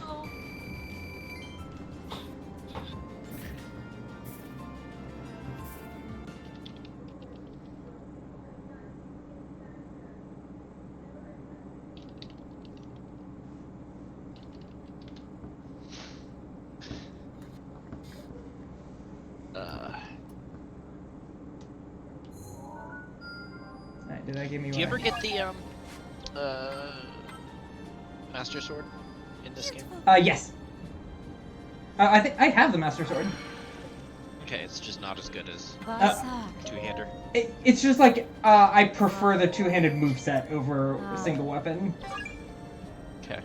Alright, did that give me Do you one? ever get the, Master Sword in this game? Yes. I think I have the Master Sword. Okay, it's just not as good as Basak. two-hander. It's just like, I prefer the two-handed moveset over a single weapon. Okay.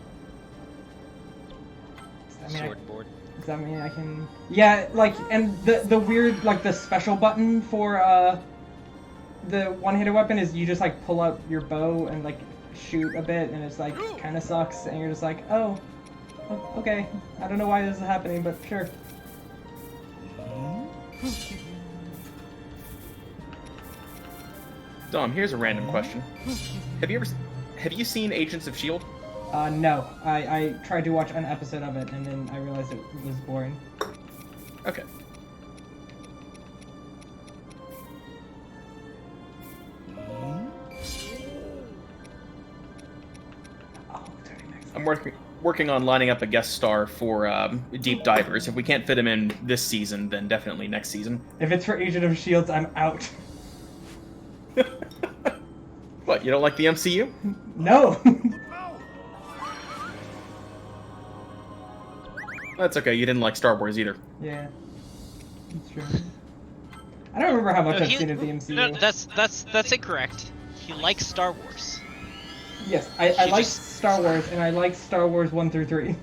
Does that mean Sword board. does that mean I can... Yeah, like, and the weird, like, the special button for, the one-handed weapon is you just, like, pull up your bow and, like, shoot a bit, and it's, like, kind of sucks, and you're just like, oh, okay. I don't know why this is happening, but sure. Dom, here's a random question. Have you seen Agents of S.H.I.E.L.D.? No. I tried to watch an episode of it, and then I realized it was boring. Okay. Oh, turning next. I'm working on lining up a guest star for Deep Divers. If we can't fit him in this season, then definitely next season. If it's for Agent of S.H.I.E.L.D., I'm out. What, you don't like the MCU? No! That's okay, you didn't like Star Wars either. Yeah. That's true. I don't remember how much No, I've seen of the MCU. No, that's incorrect. He likes Star Wars. Yes, I He like just- Star Wars, and I like Star Wars 1 through 3.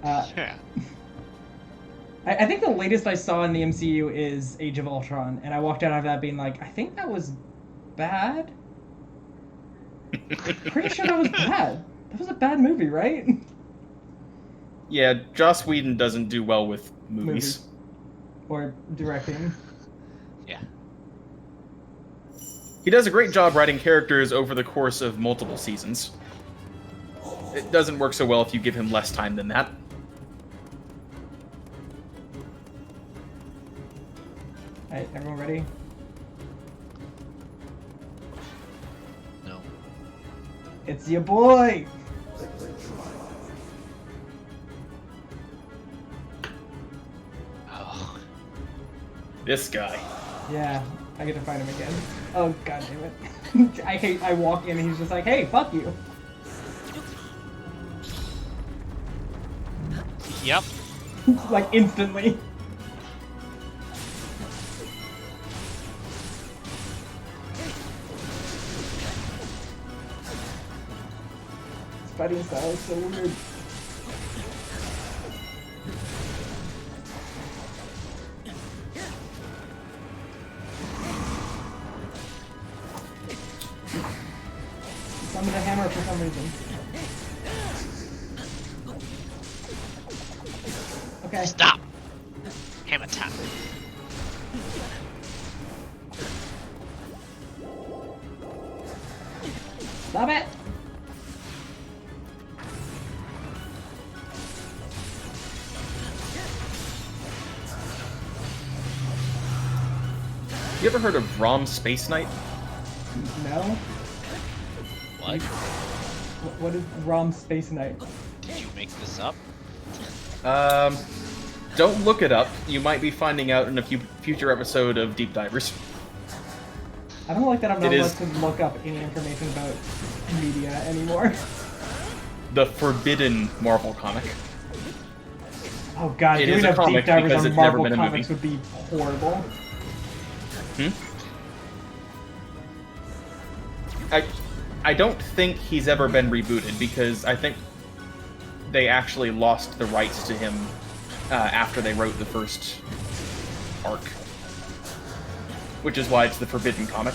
Yeah. I think the latest I saw in the MCU is Age of Ultron, and I walked out of that being like, I think that was bad? Pretty sure that was bad. That was a bad movie, right? Yeah, Joss Whedon doesn't do well with movies. Or directing. Yeah. He does a great job writing characters over the course of multiple seasons. It doesn't work so well if you give him less time than that. Alright, everyone ready? No. It's your boy! Oh. This guy. Yeah, I get to fight him again. Oh, god damn it. I walk in and he's just like, hey, fuck you. Yep. Like, instantly. His fighting style is so weird. Summon a hammer for some reason. Okay. Stop. Hammer time. Stop it! You ever heard of ROM Space Knight? No? What? What is ROM Space Knight? Did you make this up? Don't look it up. You might be finding out in a future episode of Deep Divers. I don't like that I'm not It allowed is- to look up any information about media anymore. The forbidden Marvel comic. Oh god, It doing is a a deep comic divers because on it's never Marvel been a comics movie. would be horrible. I don't think he's ever been rebooted because I think they actually lost the rights to him after they wrote the first arc. Which is why it's the forbidden comic.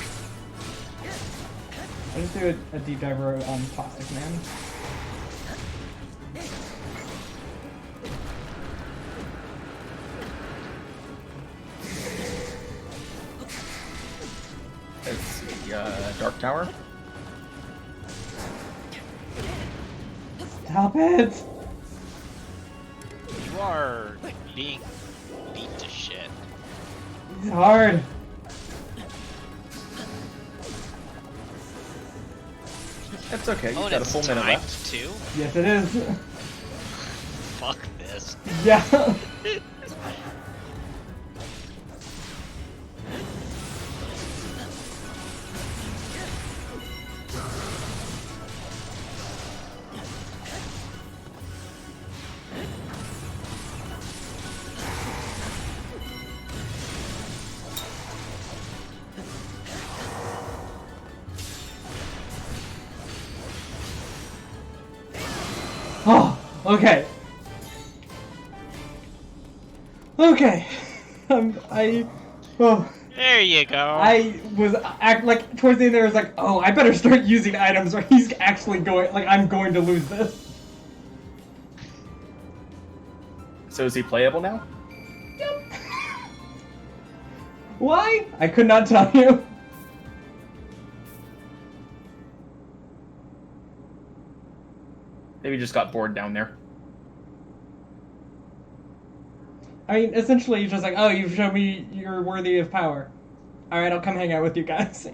I'll just do a deep diver on Plastic Man. Let's see, Dark Tower. Stop it! You are being beat to shit. It's hard. That's okay, you've Oh, got and a full it's minute timed left. too? Yes, it is. Fuck this. Yeah. Oh, okay. Okay. Oh, There you go. I was like towards the end there I was like, oh, I better start using items or he's actually going, like, I'm going to lose this. So is he playable now? Yep. Why? I could not tell you. Maybe he just got bored down there. I mean, essentially, he's just like, oh, you've shown me you're worthy of power. Alright, I'll come hang out with you guys.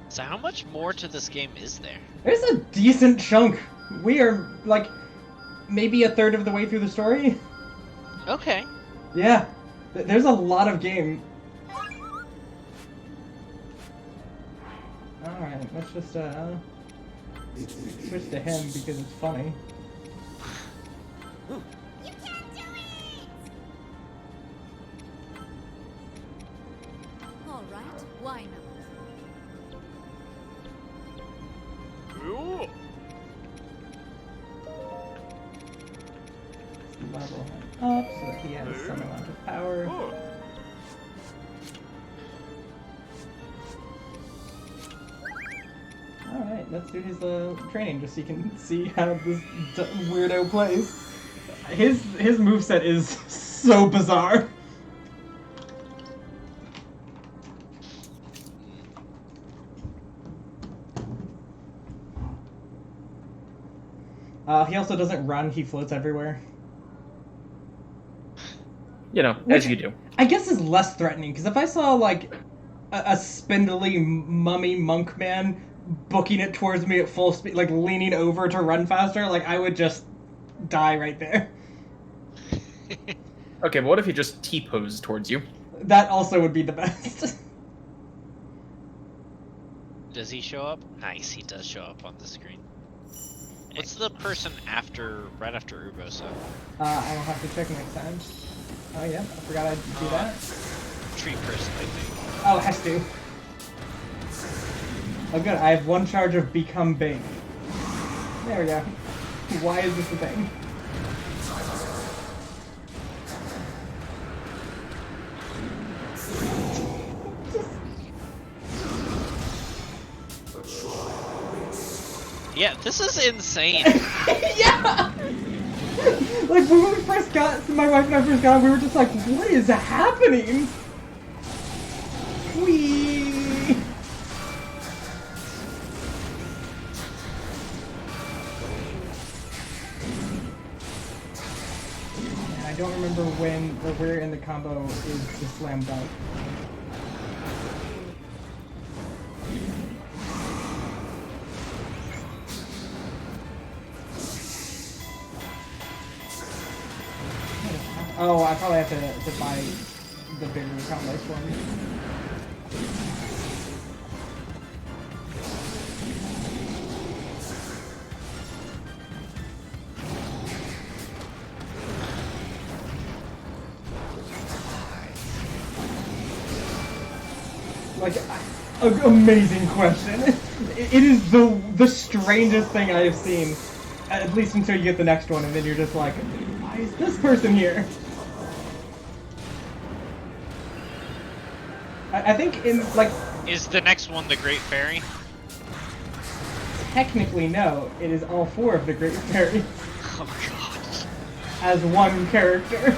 So how much more to this game is there? There's a decent chunk. We are, like, maybe a third of the way through the story. Okay. Yeah. There's a lot of game. Alright, let's just, switch to him because it's funny. You can't do it! All right, why not? Level him up so that he has some amount of power. Alright, let's do his training just so you can see how this weirdo plays. His moveset is so bizarre. He also doesn't run, he floats everywhere. You know, as you do. I guess is less threatening, because if I saw, like, a spindly mummy monk man booking it towards me at full speed, like, leaning over to run faster, like, I would just die right there. Okay, but what if he just T-posed towards you? That also would be the best. Does he show up? Nice, he does show up on the screen. What's the person right after Urbosa? I will have to check next time. Oh yeah, I forgot I'd do that. Tree person, I think. Oh, it has to. Oh good, I have one charge of Become Big. There we go. Why is this a thing? Yeah, this is insane. Yeah! Like, when we first got, my wife and I first got, we were just like, what is happening? Whee! don't remember when or where in the combo is the slam dunk. Oh, I probably have to buy the bigger combos for me. Like, amazing question. It is the strangest thing I have seen, at least until you get the next one, and then you're just like, why is this person here? I think in, like... Is the next one the Great Fairy? Technically, no. It is all 4 of the Great Fairies. Oh god. As one character.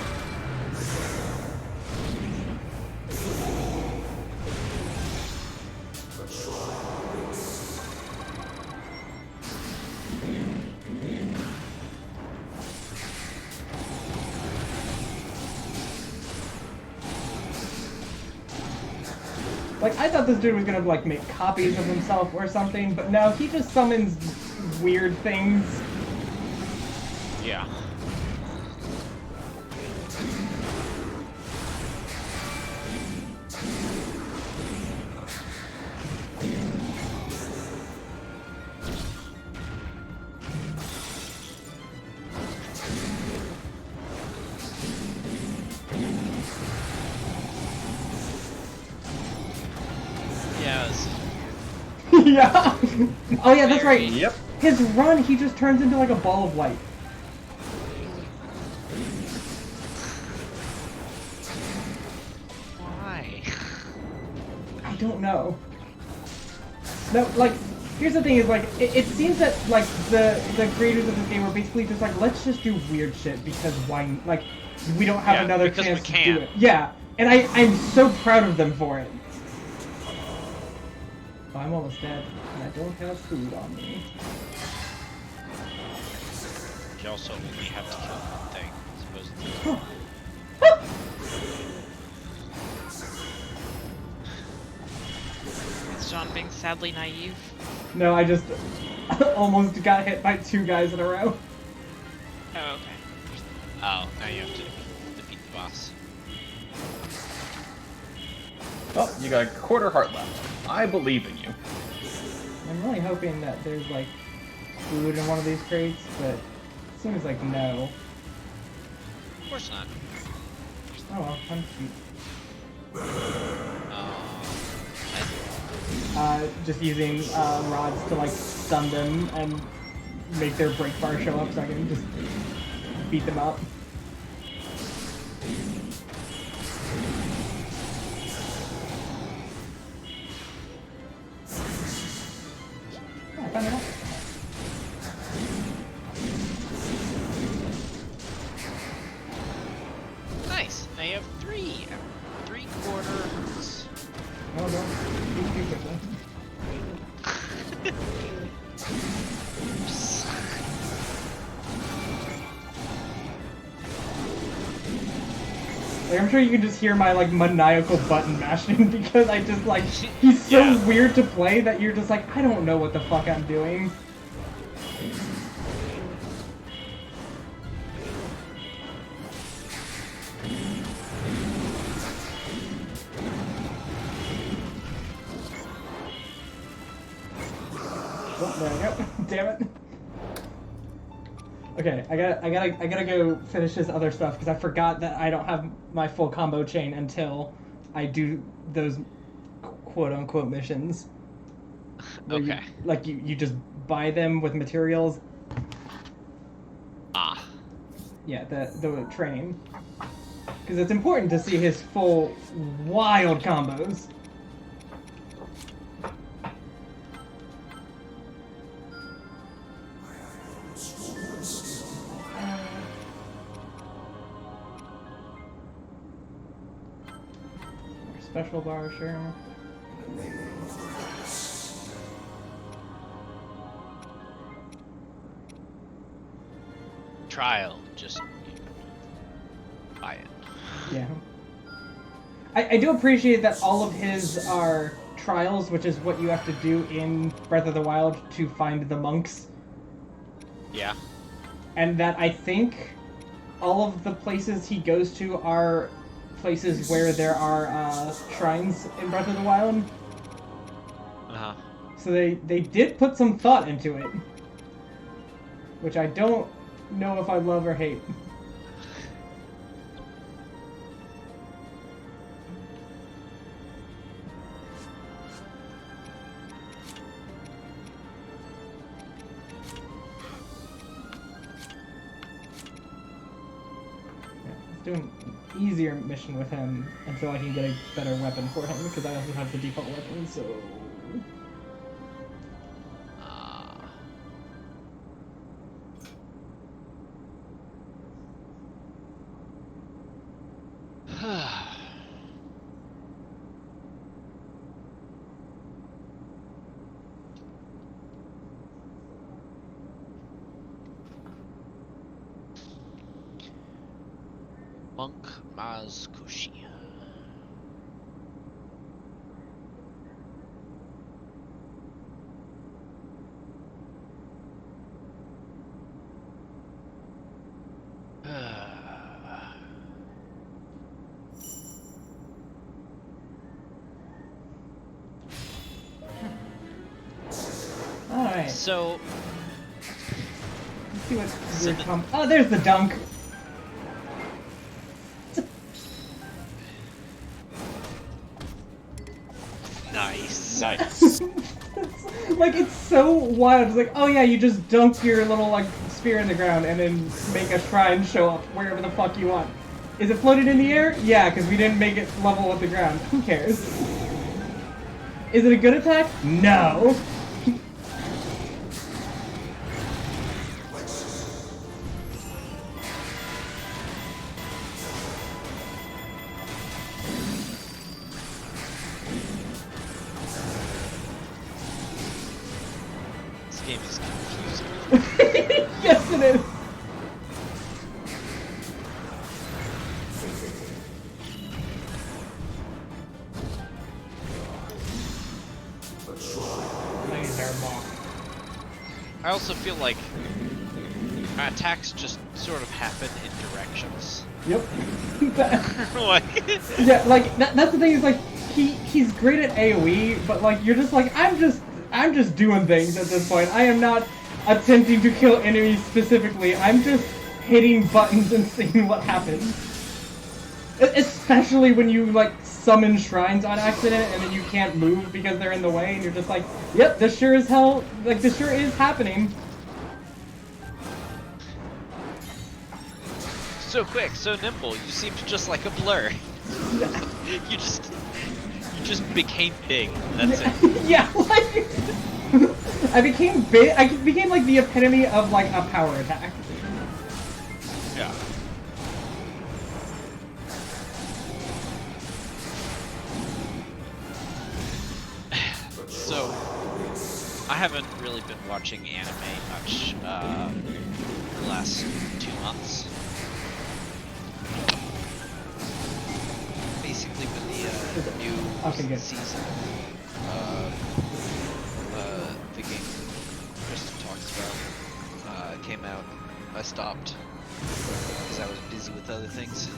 Like, I thought this dude was gonna, like, make copies of himself or something, but no, he just summons weird things. Yeah. Yeah. Oh yeah, that's right. Yep. His run, he just turns into like a ball of light. Why? I don't know. No, like, here's the thing: is like, it seems that like the creators of this game were basically just like, let's just do weird shit because why? Like, we don't have another chance to do it. Yeah, and I'm so proud of them for it. Oh, I'm almost dead, and I don't have food on me. You also only have to kill one thing, supposedly. Is John being sadly naive? No, I just almost got hit by 2 guys in a row. Oh, okay. Oh, now you have to defeat the boss. Oh, you got a quarter heart left. I believe in you. I'm really hoping that there's like food in one of these crates, but it seems like no. Of course not. Oh well, I'm cute. Just using rods to like stun them and make their break bar show up so I can just beat them up. Oh, I found it out. Nice. Now you have 3/4 hearts. Oh no, too quickly. Like, I'm sure you can just hear my like maniacal button mashing because I just like he's so weird to play that you're just like I don't know what the fuck I'm doing. Oh, there we go. Damn it. Okay, I gotta go finish this other stuff because I forgot that I don't have my full combo chain until I do those quote unquote missions. Okay. You just buy them with materials. Ah. Yeah, the training. Because it's important to see his full wild combos. Special bar, sure. Trial, just... buy it. Yeah. I do appreciate that all of his are trials, which is what you have to do in Breath of the Wild to find the monks. Yeah. And that I think all of the places he goes to are places where there are shrines in Breath of the Wild. Uh-huh. So they did put some thought into it. Which I don't know if I love or hate. Do an easier mission with him until I can get a better weapon for him, because I also have the default weapon, so... Monk Maz Kushi. Alright, So, let's see what weird Oh, there's the dunk! nice. Nice. Like, it's so wild. It's like, oh yeah, you just dunk your little, like, spear in the ground and then make a shrine show up wherever the fuck you want. Is it floated in the air? Yeah, because we didn't make it level with the ground. Who cares? Is it a good attack? No! This game is confusing. Yes, it is! I also feel like attacks just sort of happen in directions. Yep. Like, yeah, like, that's the thing, is like, he's great at AoE, but like, you're just like, I'm just doing things at this point. I am not attempting to kill enemies specifically. I'm just hitting buttons and seeing what happens. Especially when you, like, summon shrines on accident and then you can't move because they're in the way and you're just like, yep, this sure as hell, like, this sure is happening. so quick, so nimble. You seemed just like a blur. you just became big. That's it. Yeah, like, I became big. I became like the epitome of like a power attack. Yeah. So, I haven't really been watching anime much the last 2 months. Basically, with the new season the game Kristin talks about came out, I stopped because I was busy with other things.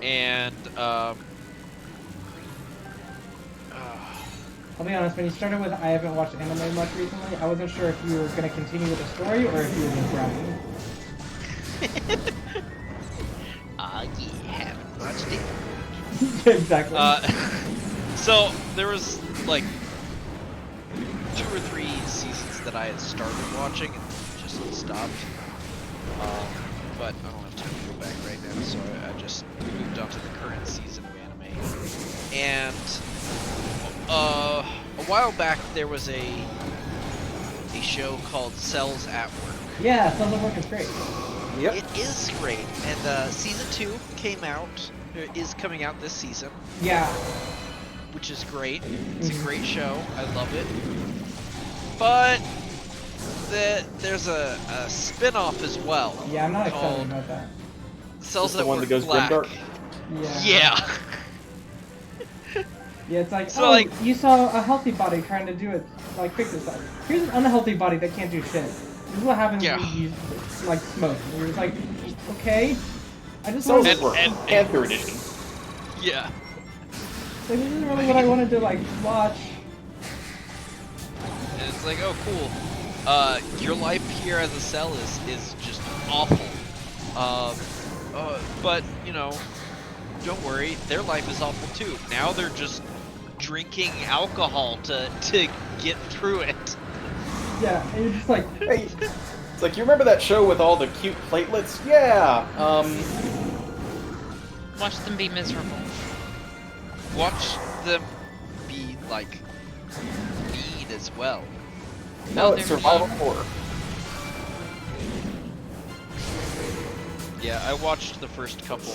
And I'll be honest, when you started with I haven't watched anime much recently, I wasn't sure if you were going to continue with the story or if you were just bragging. Yeah, haven't watched it. Exactly. So, there was, like, 2 or 3 seasons that I had started watching and just stopped. But I don't have time to go back right now, so I just moved on to the current season of anime. And a while back there was a show called Cells at Work. Yeah, Cells at Work is great. Yep. It is great, and season 2 came out, is coming out this season. Yeah. Which is great. It's a great show. I love it. But there's a spin-off as well. Yeah, I'm not excited about that. cells This that the one were that goes black. grimdark? Yeah. Yeah, it's like, So, oh, like- you saw a healthy body trying to do it, like, fix itself. Here's an unhealthy body that can't do shit. This is what happens Yeah. when you, like, smoke. You're just like, okay, I just So want does to... it work. Panther Edition. Yeah. Like, this isn't really what I wanted to, like, watch. And it's like, oh, cool. Your life here as a cell is just awful. But, you know, don't worry, their life is awful too. Now they're just drinking alcohol to get through it. Yeah, and you're just like, Hey, it's like, you remember that show with all the cute platelets? Yeah, Watch them be miserable. Watch them be, like, mean as well. now it's they're survival mean. horror. Yeah, I watched the first couple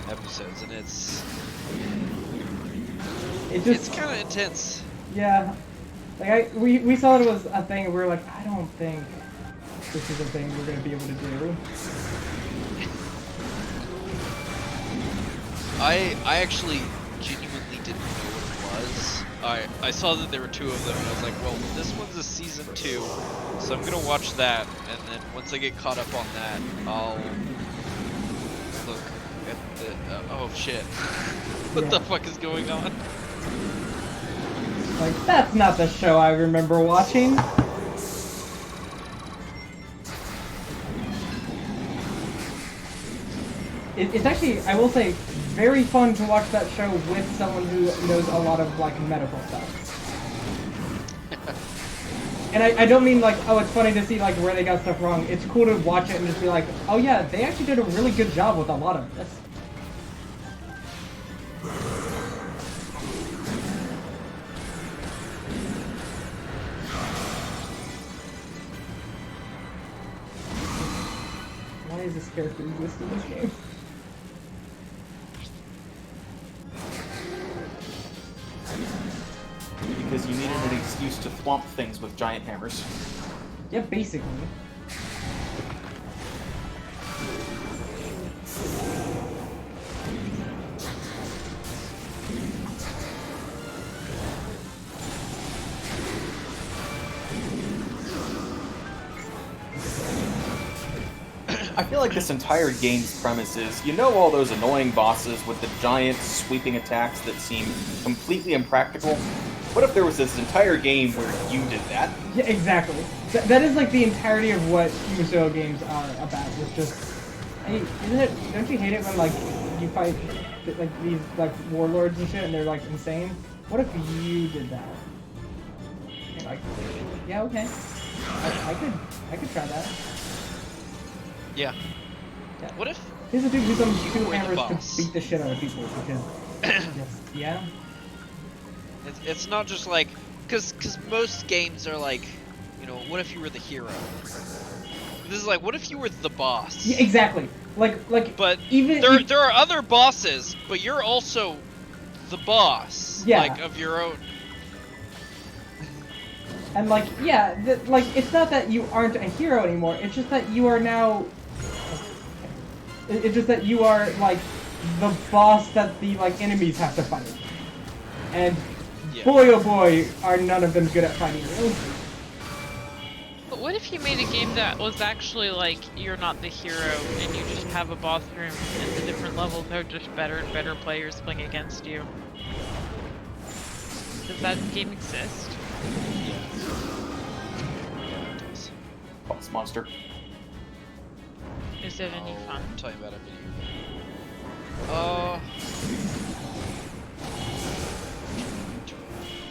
episodes, and it's kind of intense. yeah. Like, we saw it was a thing, and we were like, I don't think this is a thing we're gonna be able to do. I actually genuinely didn't know what it was. I saw that there were 2 of them, and I was like, well, this one's a season 2, so I'm gonna watch that, and then once I get caught up on that, I'll look at the. Oh shit! What the fuck is going on? Like, that's not the show I remember watching. It's actually, I will say, very fun to watch that show with someone who knows a lot of, like, medical stuff. And I don't mean, like, oh, it's funny to see, like, where they got stuff wrong. It's cool to watch it and just be like, oh yeah, they actually did a really good job with a lot of this. Why does this character exist in this game? Because you needed an excuse to thwomp things with giant hammers. Yeah, basically. I feel like this entire game's premise is, you know all those annoying bosses with the giant sweeping attacks that seem completely impractical? What if there was this entire game where you did that? Yeah, exactly. That is like the entirety of what Musou games are about. It's just, hey, isn't it? Don't you hate it when like you fight like these like warlords and shit, and they're like insane? What if you did that? You're like, yeah, okay, I could try that. Yeah. Yeah. What if? Here's a dude who's on You 2 were the hammers boss? to beat the shit out of people because, yeah. It's not just like, cause most games are like, you know, what if you were the hero? This is like, what if you were the boss? Yeah, exactly. Like, But even there are other bosses, but you're also the boss. Yeah. Like of your own. And like, yeah, like it's not that you aren't a hero anymore. It's just that you are now. It's just that you are like the boss that the like enemies have to fight, and Yeah. boy oh boy are none of them good at fighting you. But what if you made a game that was actually like you're not the hero and you just have a boss room and the different levels are just better and better players playing against you? Does that game exist? Boss monster. Is it any fun? I'm talking about a video game.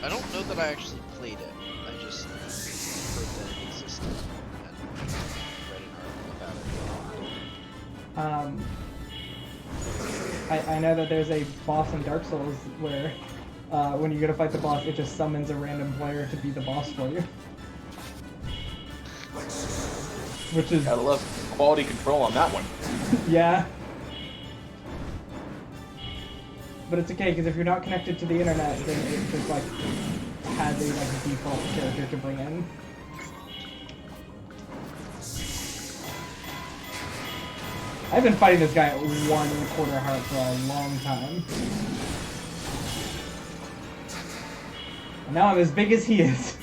I don't know that I actually played it. I just heard that it existed and read an article about it. I know that there's a boss in Dark Souls where when you go to fight the boss, it just summons a random player to be the boss for you. Which is Gotta love quality control on that one. yeah. But it's okay, because if you're not connected to the internet, then it just, like, has a, like, default character to bring in. I've been fighting this guy at 1/4 heart for a long time. And now I'm as big as he is.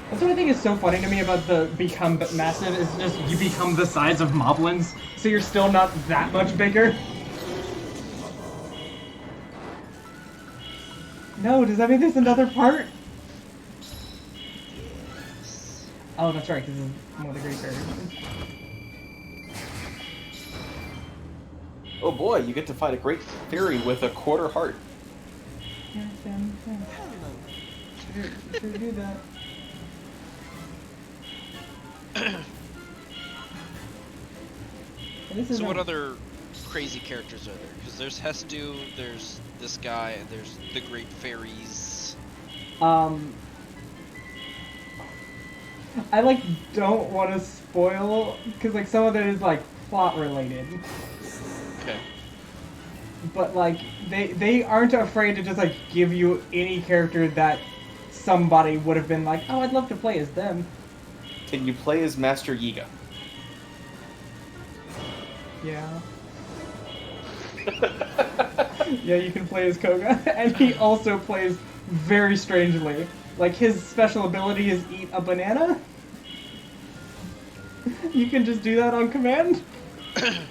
That's what I think is so funny to me about the become massive, is just you become the size of moblins, so you're still not that much bigger. No, does that mean there's another part? Oh, that's right, because this is one of the great fairies. Oh boy, you get to fight a great fairy with a 1/4 heart. Sure do that. So what other crazy characters are there? Because there's Hestu, there's this guy, and there's the Great Fairies. I like don't want to spoil because like some of it is like plot related. Okay. But like they aren't afraid to just like give you any character that somebody would have been like, oh, I'd love to play as them. Can you play as Master Yiga? Yeah. Yeah, you can play as Koga, and he also plays very strangely. Like, his special ability is eat a banana. You can just do that on command,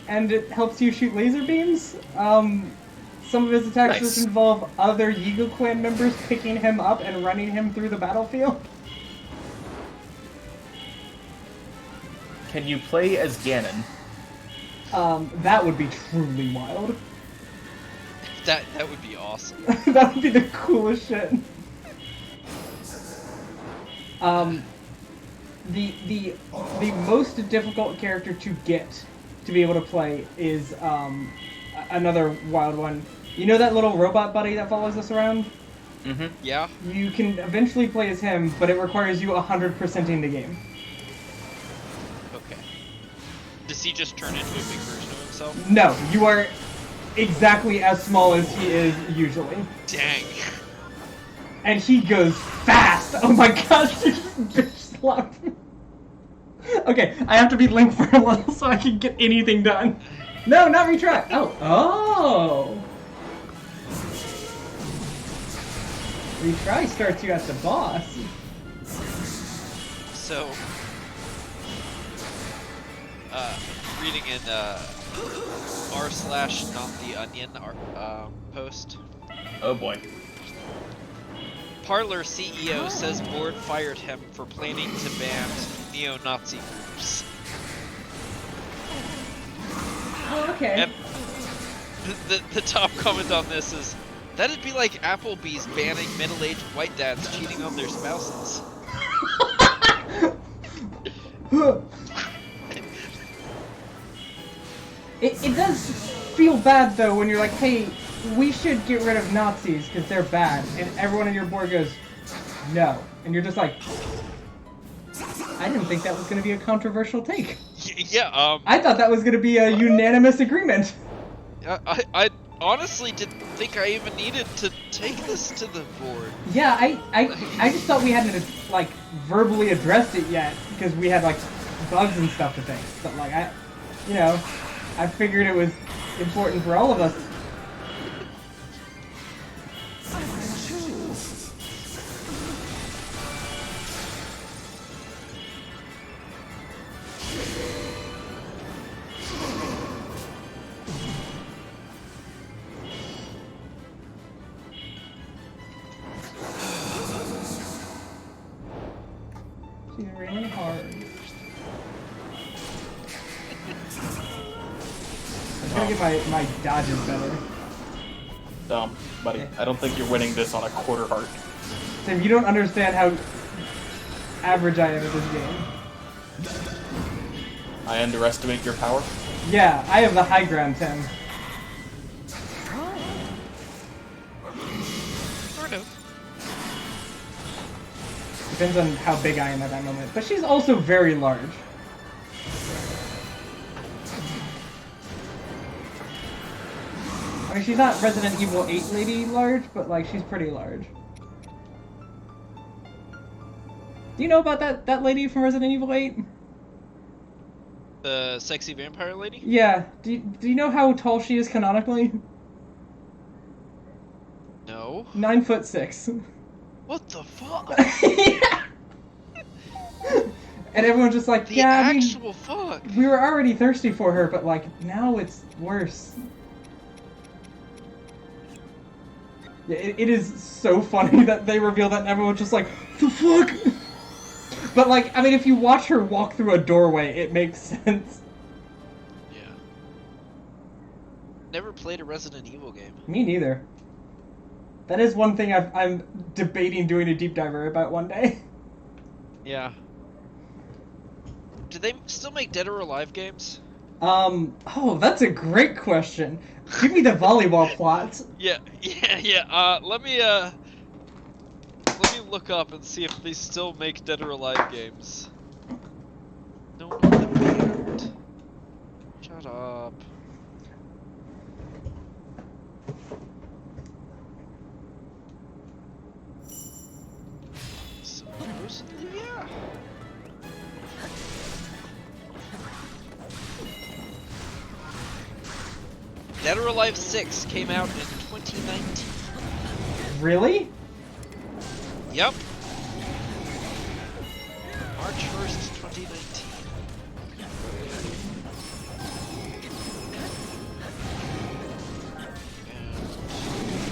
and it helps you shoot laser beams. Some of his attacks just involve other Yiga clan members picking him up and running him through the battlefield. Can you play as Ganon? That would be truly wild. That would be awesome. That would be the coolest shit. The most difficult character to get to be able to play is another wild one. You know that little robot buddy that follows us around? Mm-hmm. Yeah. You can eventually play as him, but it requires you 100%ing the game. Okay. Does he just turn into a big version of himself? No, you are exactly as small as he is usually. Dang. And he goes fast! Oh my gosh, you just bitch slapped me. Okay, I have to be Link for a little so I can get anything done. No, not retry! Oh! Retry starts you at the boss. So, reading in r/nottheonion post. Oh boy. Parlor CEO says board fired him for planning to ban neo-Nazi groups. Oh, okay. And the top comment on this is, that'd be like Applebee's banning middle-aged white dads cheating on their spouses. It does feel bad though when you're like, hey, we should get rid of Nazis because they're bad, and everyone on your board goes, no, and you're just like, I didn't think that was going to be a controversial take. Yeah. I thought that was going to be a unanimous agreement. I honestly didn't think I even needed to take this to the board. Yeah, I just thought we hadn't like verbally addressed it yet because we had like bugs and stuff to fix. But like I figured it was important for all of us. She's raining hard. I'm gonna get my dodges better. Dumb, buddy. I don't think you're winning this on a 1/4 heart. Tim, you don't understand how average I am at this game. I underestimate your power. Yeah, I have the high ground, Tim. Sort of. Depends on how big I am at that moment. But she's also very large. I mean, she's not Resident Evil 8 lady large, but like she's pretty large. Do you know about that lady from Resident Evil 8? The sexy vampire lady? Yeah. Do you know how tall she is canonically? No. 9'6". What the fuck? Yeah. And everyone's just like, The yeah, I mean, actual fuck. we were already thirsty for her, but like now it's worse. Yeah, it is so funny that they reveal that and everyone's just like, the fuck? But like, I mean, if you watch her walk through a doorway, it makes sense. Yeah. Never played a Resident Evil game. Me neither. That is one thing I'm debating doing a deep diver about one day. Yeah. Do they still make Dead or Alive games? Oh, that's a great question. Give me the volleyball plot. Yeah. Let me look up and see if they still make Dead or Alive games. No, not the band. Shut up. Supposedly, yeah. Dead or Alive 6 came out in 2019. Really? Yep. March 1st, 2019.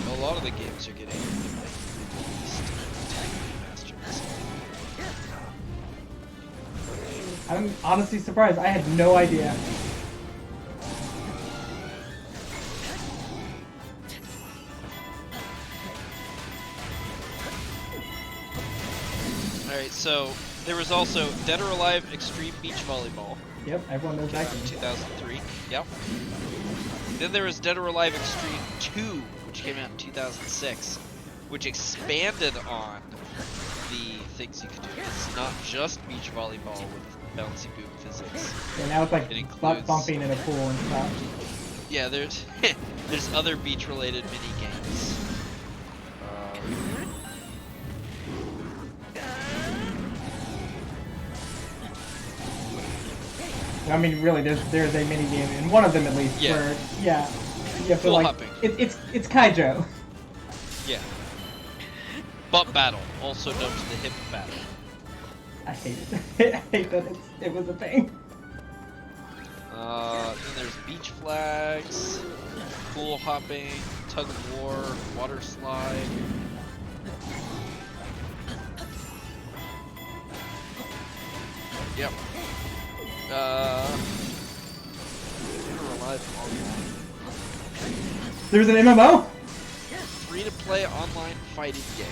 And a lot of the games are getting remasters. I'm honestly surprised. I had no idea. Alright, so there was also Dead or Alive Extreme Beach Volleyball. Yep, everyone knows that Came out in game. 2003. Yep. Then there was Dead or Alive Extreme 2, which came out in 2006, which expanded on the things you could do. It's not just beach volleyball with bouncy boom physics. Yeah, now it's like It butt includes- bumping in a pool and stuff. Yeah, there's there's other beach-related mini games. I mean, really, there's a mini game in one of them at least. Yeah. Where, yeah, you have to Full like, hopping. it's Kaijo. Yeah. Butt battle, also dubbed the hip battle. I hate it. I hate that it was a thing. Then there's beach flags, pool hopping, tug of war, water slide. Yep. Dead or Alive Online. There's an MMO. Free-to-play online fighting game.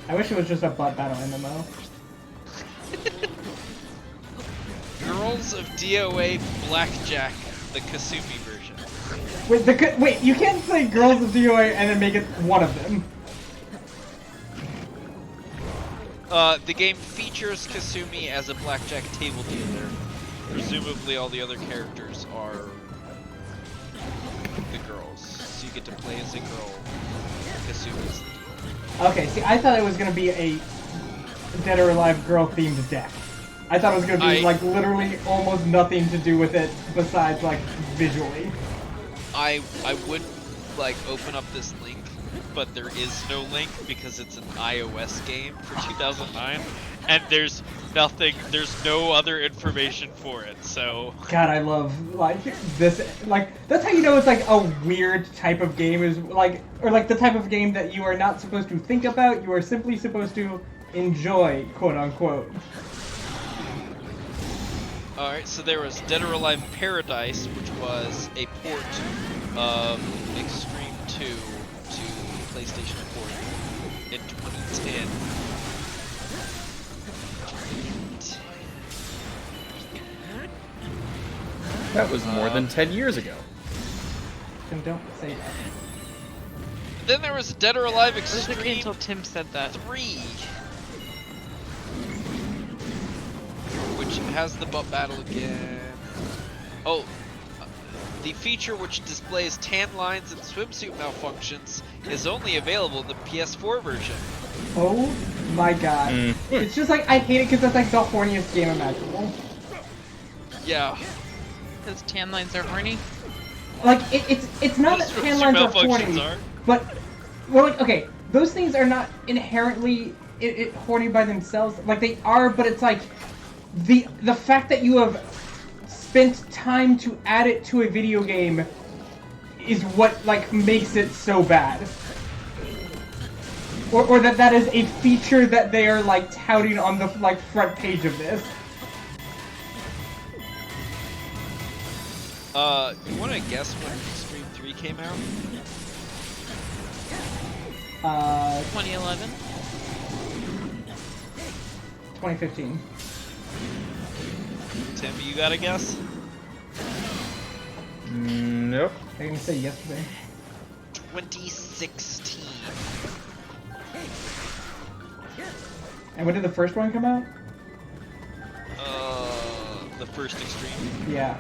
I wish it was just a butt battle MMO. Girls of DoA Blackjack, the Kasumi version. Wait, you can't say Girls of DoA and then make it one of them. The game features Kasumi as a blackjack table dealer. Presumably all the other characters are the girls. So you get to play as a girl. Kasumi's the dealer. Okay, see, I thought it was gonna be a Dead or Alive girl-themed deck. I thought it was gonna be like literally almost nothing to do with it besides like visually. I would like open up this link, but there is no link because it's an iOS game for 2009, and there's no other information for it. So God, I love like this. Like that's how you know it's like a weird type of game is like, or like the type of game that you are not supposed to think about. You are simply supposed to enjoy, quote unquote. Alright, so there was Dead or Alive Paradise, which was a port of Extreme 2 to PlayStation 4 in 2010. That was more than 10 years ago. And don't say that. Then there was Dead or Alive I was thinking Extreme until Tim said that. 3, which has the butt battle again. Oh, the feature which displays tan lines and swimsuit malfunctions is only available in the PS4 version. Oh my god. It's just like, I hate it because it's like the horniest game imaginable. Yeah. Because tan lines are horny. Like, it's not that tan lines are horny, but, well, like, okay, those things are not inherently horny by themselves. Like, they are, but it's like, the fact that you have spent time to add it to a video game is what, like, makes it so bad. Or that is a feature that they are, like, touting on the, like, front page of this. You want to guess when Extreme 3 came out? 2011. 2015. Tim, you got a guess? Nope. I'm gonna say yesterday. 2016. And when did the first one come out? The first Extreme. Yeah.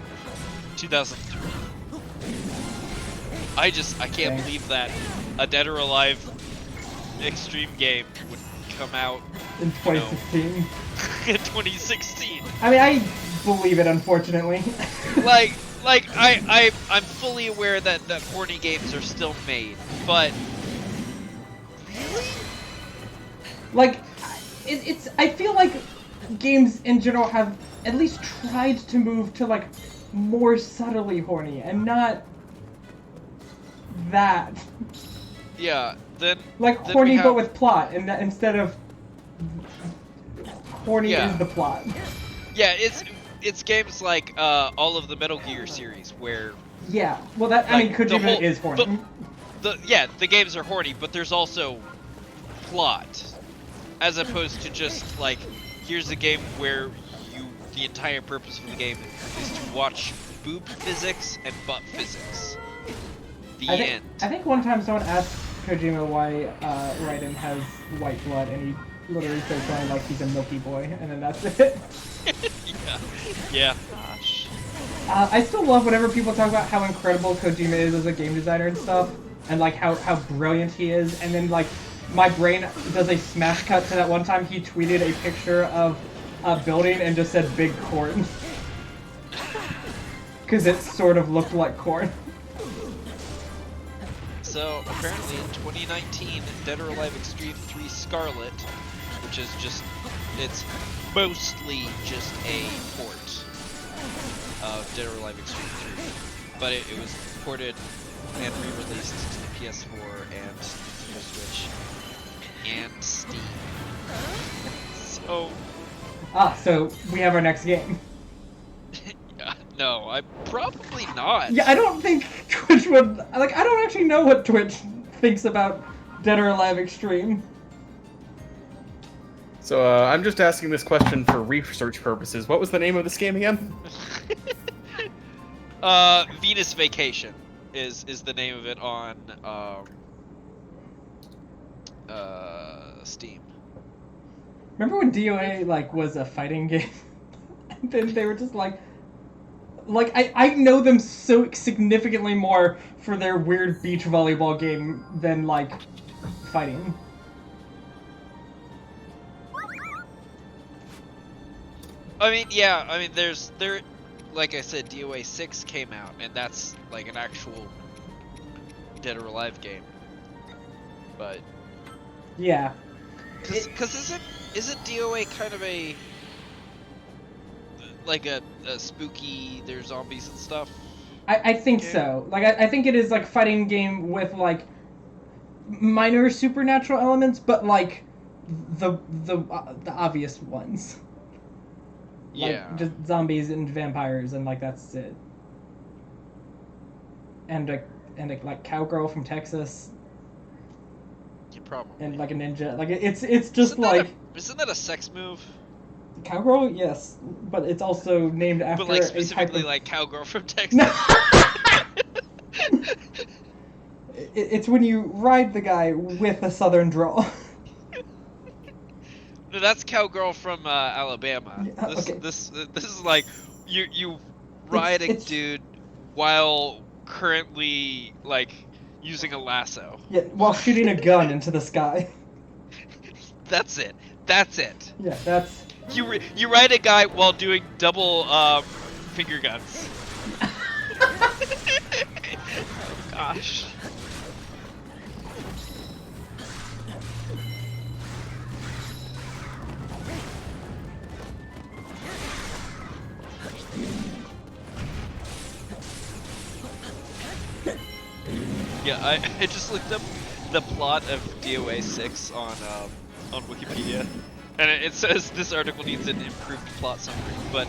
2003. I can't believe that a Dead or Alive Extreme game would come out In 2016. in 2016. I mean, I believe it, unfortunately. I'm fully aware that horny games are still made, but really? Like, I feel like games in general have at least tried to move to, like, more subtly horny, and not that. Yeah, then... Like, then horny but with plot, and that instead of horny is the plot. Yeah, it's games like all of the Metal Gear series, where... Yeah, well that, I mean, Kojima is horny. The games are horny, but there's also plot. As opposed to just, like, here's a game where the entire purpose of the game is to watch boob physics and butt physics. End. I think one time someone asked Kojima why Raiden has white blood, and he literally said something like he's a milky boy, and then that's it. Yeah. Gosh. I still love whenever people talk about how incredible Kojima is as a game designer and stuff, and like how brilliant he is, and then like my brain does a smash cut to that one time he tweeted a picture of a building and just said big corn. Because it sort of looked like corn. So, apparently in 2019, Dead or Alive Extreme 3 Scarlet, which is it's mostly just a port of Dead or Alive Extreme 3. But it was ported and re-released to the PS4 and Nintendo Switch and Steam. So... so we have our next game. No, probably not. Yeah, I don't think Twitch would... Like, I don't actually know what Twitch thinks about Dead or Alive Extreme. So, I'm just asking this question for research purposes. What was the name of this game again? Venus Vacation is the name of it on Steam. Remember when DoA, like, was a fighting game? And then they were just like, I know them so significantly more for their weird beach volleyball game than, like, fighting. I mean, like I said, DoA 6 came out, and that's, like, an actual Dead or Alive game. But... Yeah. Because isn't DoA kind of a... like a spooky, there's zombies and stuff? I think so. Like, I think it is, like, fighting game with, like, minor supernatural elements, but, like, the obvious ones. Like, Yeah. just zombies and vampires, and, like, that's it. And a like, cowgirl from Texas. Yeah, probably. And, like, a ninja. Like, it's just, Isn't that a sex move? Cowgirl? Yes. But it's also named after But, like, a type specifically, of... like, cowgirl from Texas? No! It's when you ride the guy with a southern drawl. No, that's cowgirl from Alabama. Okay. This is like you ride a dude while currently like using a lasso. Yeah, while shooting a gun into the sky. That's it. That's it. Yeah, that's. You ride a guy while doing double finger guns. Gosh. Yeah, I just looked up the plot of DOA 6 on Wikipedia, and it says this article needs an improved plot summary. But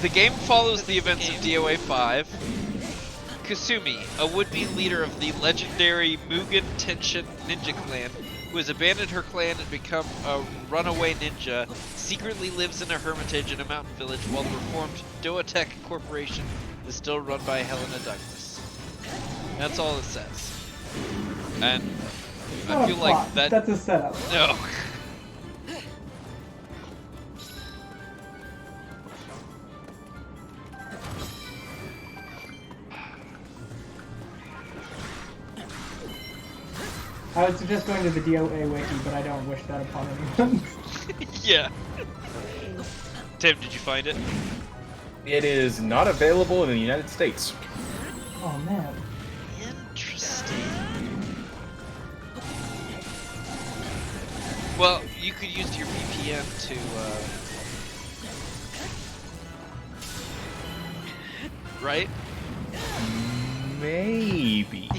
the game follows the events of DOA 5. Kasumi, a would-be leader of the legendary Mugen Tenshin ninja clan, who has abandoned her clan and become a runaway ninja, secretly lives in a hermitage in a mountain village while the reformed DoA Tech Corporation is still run by Helena Douglas. That's all it says. And I feel like that's a setup. No. I would suggest going to the DOA wiki, but I don't wish that upon anyone. Yeah. Tim, did you find it? It is not available in the United States. Oh man. Interesting. Well, you could use your VPN to, right? Maybe.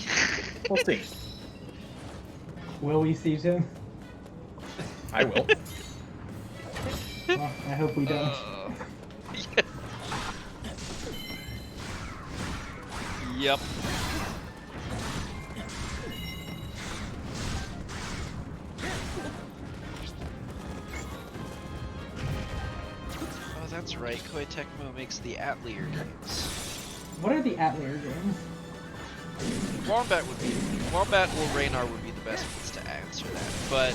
We'll see. Will we see Tim? I will. Well, I hope we don't. Yeah. Yep. Oh, that's right. Koei Tecmo makes the Atelier games. What are the Atelier games? Wombat or Raynar would be the best ones to answer that, but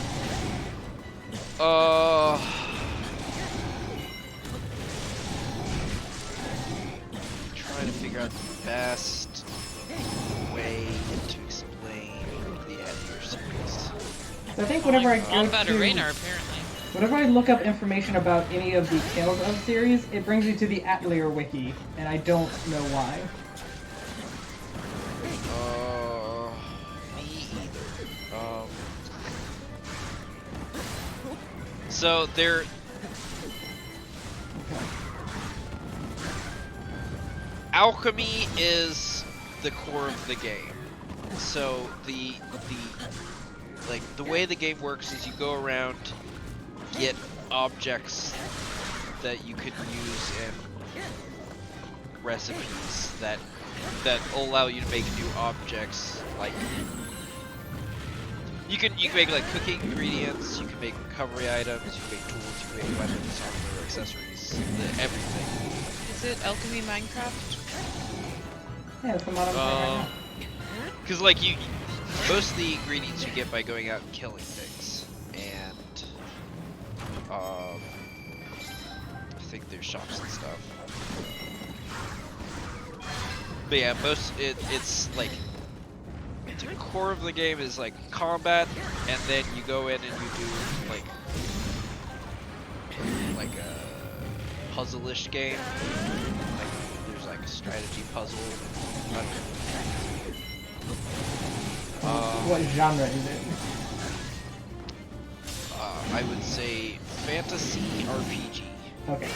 trying to figure out the best way to explain the Atelier series. I think whenever I go Wombat to or Raynar, apparently. whenever I look up information about any of the Tales of series, it brings me to the Atelier wiki, and I don't know why. Me either. So they're alchemy is the core of the game. So the way the game works is you go around, get objects that you could use in recipes that will allow you to make new objects. Like you can make like cooking ingredients, you can make recovery items, you can make tools, you can make weapons, armor, accessories, everything. Is it Alchemy Minecraft? Yeah, it's come out on right now. Because like most of the ingredients you get by going out and killing things, and I think there's shops and stuff. But yeah, it's like the core of the game is like combat, and then you go in and you do like a puzzle-ish game. Like there's like a strategy puzzle. What genre is it? I would say fantasy RPG. Okay.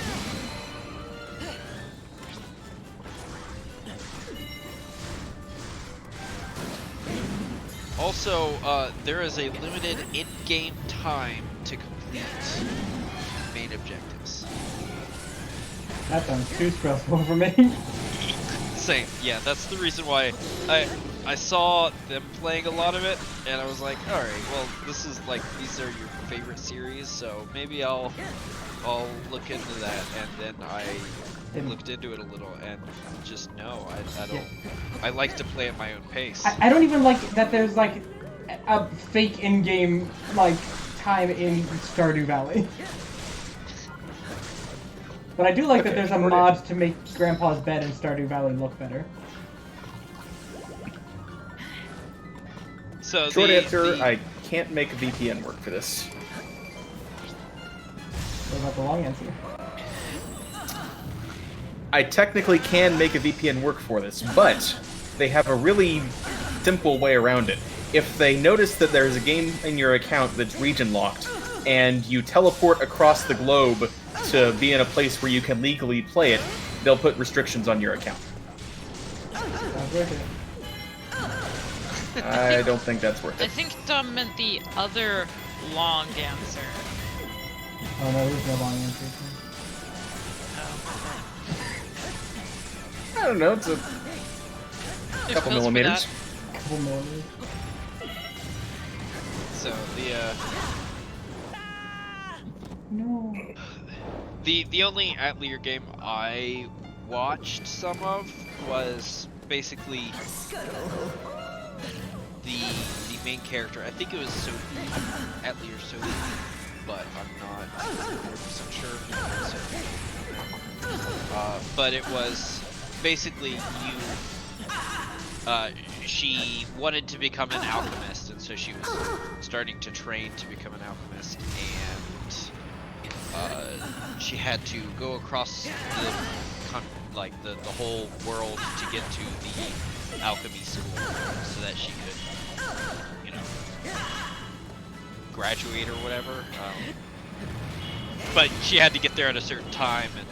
Also, there is a limited in-game time to complete main objectives. That sounds too stressful for me. Same. Yeah, that's the reason why I saw them playing a lot of it, and I was like, all right, well, this is like these are your favorite series, so maybe I'll look into that, and then I looked into it a little, and just no, I don't. I like to play at my own pace. I don't even like that there's like a fake in-game like time in Stardew Valley. But I do like that there's a mod to make Grandpa's bed in Stardew Valley look better. So short answer, I can't make a VPN work for this. What about the long answer? I technically can make a VPN work for this, but they have a really simple way around it. If they notice that there's a game in your account that's region locked, and you teleport across the globe to be in a place where you can legally play it, they'll put restrictions on your account. Sounds worth it. I don't think that's worth I it. think Dom meant the other long answer. Oh no, there's no long answer. I don't know, it's a There's couple pills for millimeters. that. Couple millimeters. So No. the only Atelier game I watched some of was basically the main character. I think it was Atelier Sophie, but I'm not 100% sure. But it was basically she wanted to become an alchemist, and so she was starting to train to become an alchemist, and she had to go across the whole world to get to the alchemy school so that she could, you know, graduate or whatever. But she had to get there at a certain time, and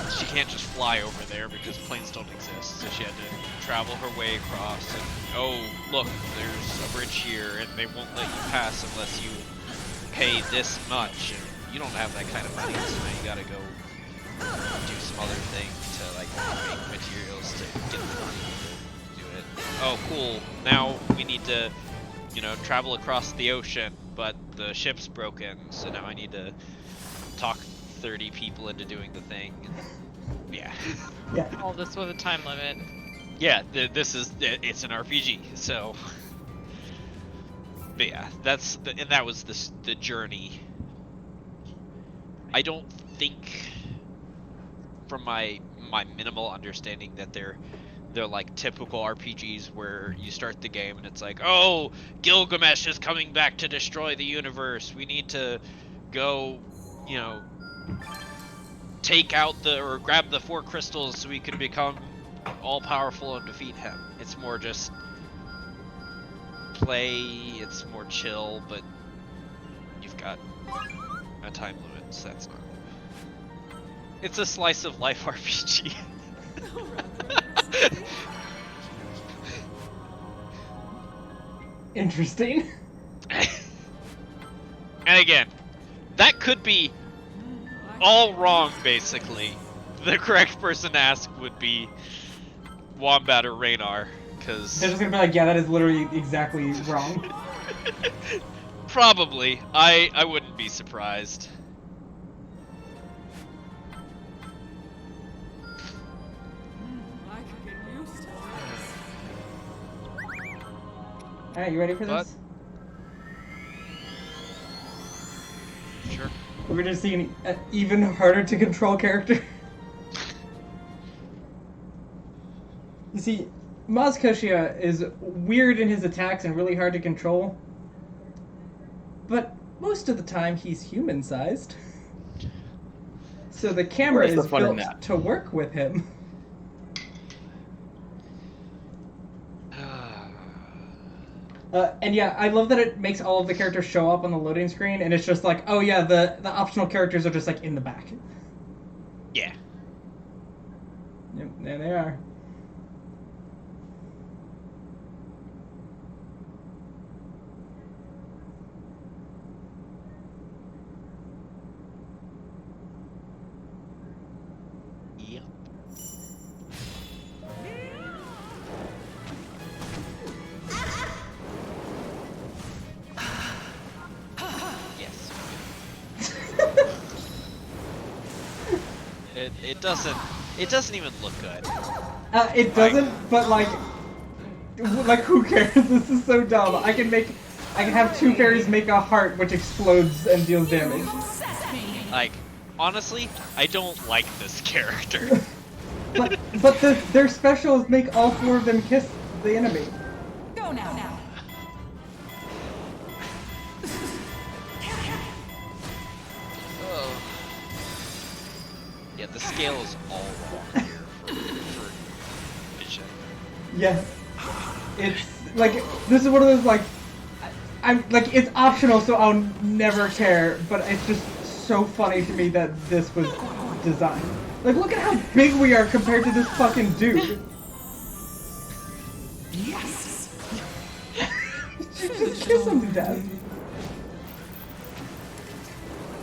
she can't just fly over there because planes don't exist, so she had to travel her way across, and oh look, there's a bridge here and they won't let you pass unless you pay this much, and you don't have that kind of money, so now you gotta go do some other thing to like make materials to get the money to do it. Oh cool, now we need to, you know, travel across the ocean, but the ship's broken, so now I need to talk 30 people into doing the thing. Yeah. Yeah. All this with a time limit. Yeah, it's an RPG, so. But yeah, and that was the journey. I don't think, from my minimal understanding, that they're like typical RPGs where you start the game and it's like, oh, Gilgamesh is coming back to destroy the universe. We need to go, you know, take out or grab the 4 crystals so we can become all powerful and defeat him. It's more just play, it's more chill, but you've got a time limit, so that's not. It's a slice of life RPG. Interesting. And again, that could be all wrong, basically. The correct person to ask would be Wombat or Raynar, because... They're just gonna be like, yeah, that is literally exactly wrong. Probably. I wouldn't be surprised. I could get used to this. Alright, you ready for What? this? Sure. We're just seeing an even harder to control character. You see, Maz Koshia is weird in his attacks and really hard to control. But most of the time he's human-sized. So the camera Where's the is fun in built that? to work with him. And yeah, I love that it makes all of the characters show up on the loading screen, and it's just like, oh yeah, the optional characters are just like in the back. Yeah. Yep, there they are. Yep. Yes. It doesn't even look good. It doesn't, but like who cares? This is so dumb. I can have 2 fairies make a heart which explodes and deals damage. Like, honestly, I don't like this character. But their specials make all 4 of them kiss the enemy. Go now. Oh. Yeah, the scale is all wrong here for vision. Yeah. It's like this is one of those like I'm like it's optional, so I'll never care. But it's just so funny to me that this was designed. Like, look at how big we are compared to this fucking dude. Yes. Just kiss him to death.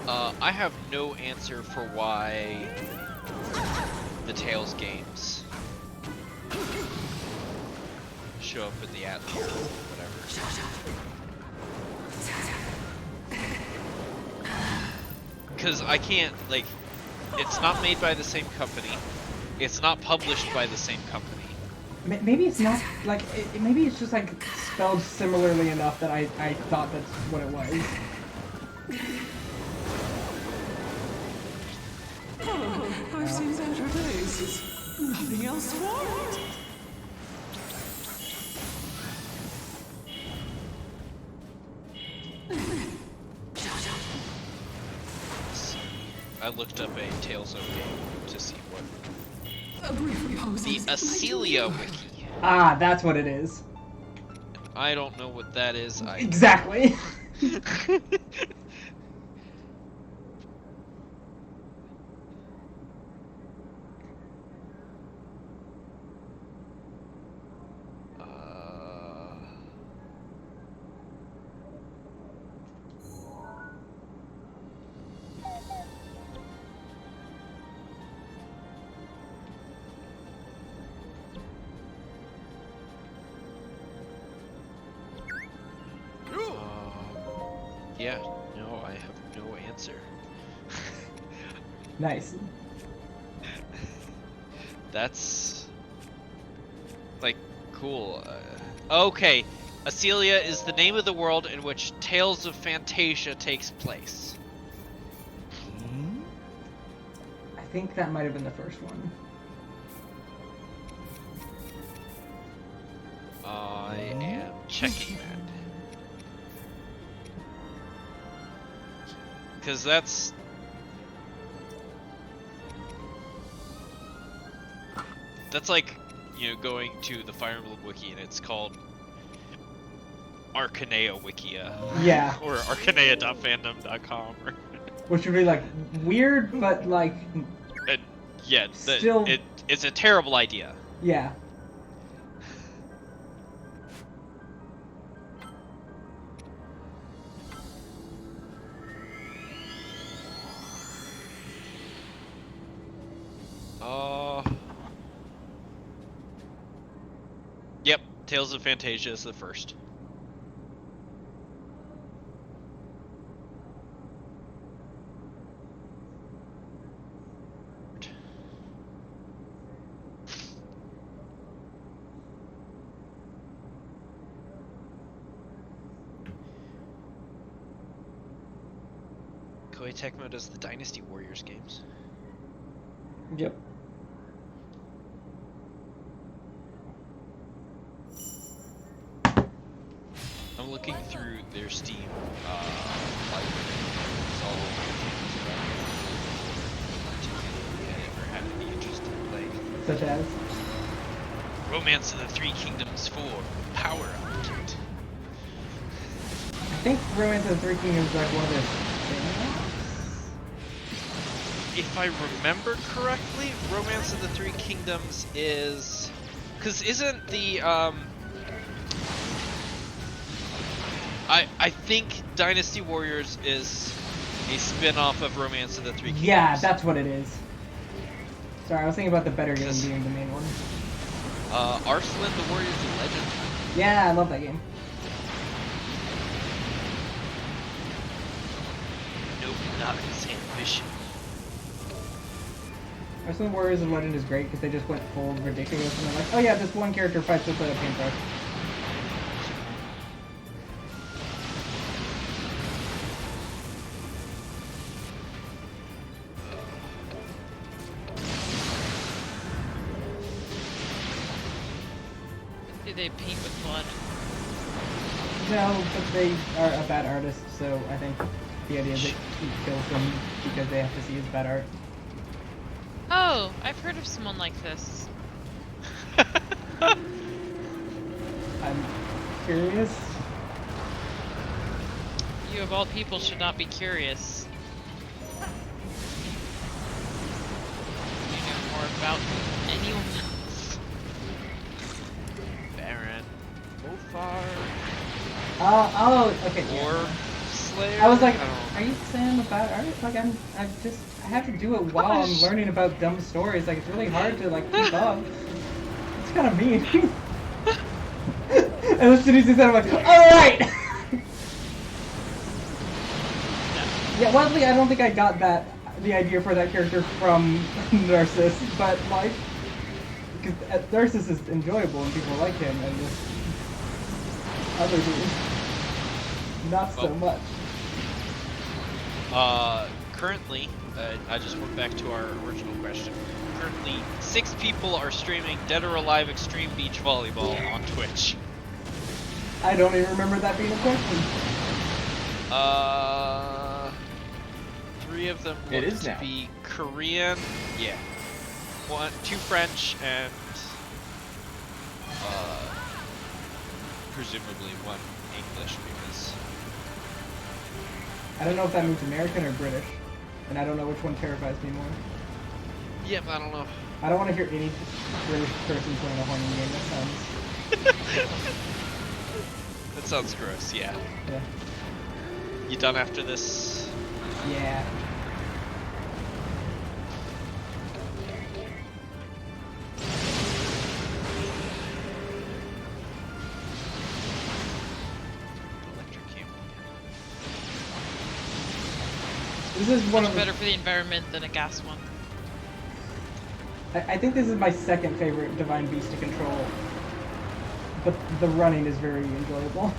I have no answer for why the Tales games show up in the ad here or whatever. Because I can't, like, it's not made by the same company. It's not published by the same company. Maybe it's not like maybe it's just like spelled similarly enough that I thought that's what it was. Oh, I've seen better days. Nothing else for it. I looked up a Tales of game to see what A brief proposal. the Acelia wiki. Ah, that's what it is. I don't know what that is. Exactly. Yeah, no, I have no answer. Nice. That's like cool. Okay, Acelia is the name of the world in which Tales of Fantasia takes place. I think that might have been the first one. I am checking that. Because that's like, you know, going to the Fire Emblem wiki and it's called Arcanea Wikia. Yeah. Or arcanea.fandom.com. Which would be like weird, but like. Yeah, still. It's a terrible idea. Yeah. Yep, Tales of Fantasia is the first. Koei Tecmo does the Dynasty Warriors games. Yep. I'm looking through their Steam library. It's all particularly I never had any interest in playing. Such as? Romance of the Three Kingdoms 4 Power Up Kit. I think Romance of the Three Kingdoms is like one of their spin-offs? If I remember correctly, Romance of the Three Kingdoms is... Because isn't the, I think Dynasty Warriors is a spin-off of Romance of the Three Kingdoms. Yeah, that's what it is. Sorry, I was thinking about the better game being the main one. Arslan the Warriors of Legend. Yeah, I love that game. Nobunaga's ambition. Arslan Warriors of Legend is great because they just went full ridiculous and they're like, oh yeah, this one character fights with a paintbrush. They paint with blood. No, but they are a bad artist, so I think the idea that he kills them because they have to see his bad art. Oh, I've heard of someone like this. I'm curious. You of all people should not be curious. You know more about anyone else. Baron. Mofar. Oh, okay. Or Yeah. Slayer. I was like, I don't know. are you saying about art? Like, I have to do it while I'm learning about dumb stories. Like, it's really hard to, like, keep up. It's kind of mean. And as soon as he said, I'm like, alright! Yeah, oddly, I don't think I got the idea for that character from Narcissus, but, like, because Narcissus is enjoyable and people like him, and just other dudes, not so much. Currently, I just went back to our original question. Currently, 6 people are streaming Dead or Alive Extreme Beach Volleyball on Twitch. I don't even remember that being a question. 3 of them It look is to now. be Korean. Yeah. 2 French and presumably 1 English because I don't know if that means American or British, and I don't know which one terrifies me more. yep, I don't know. I don't want to hear any British person playing a horny game. That sounds... That sounds gross, yeah. Yeah. You done after this? Yeah. Electric cable. This is one Much of the... better for the environment than a gas one. I think this is my second favorite Divine Beast to control. But the running is very enjoyable.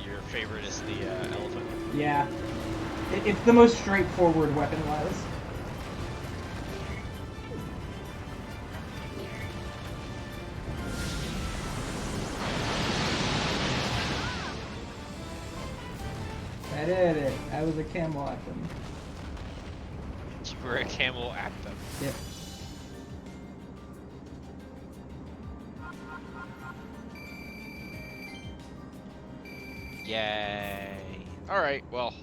Your favorite is the elephant. Yeah. It's the most straightforward weapon-wise. I did it. I was a camel at them. You were a camel at them. Yep. Yay. Alright, well.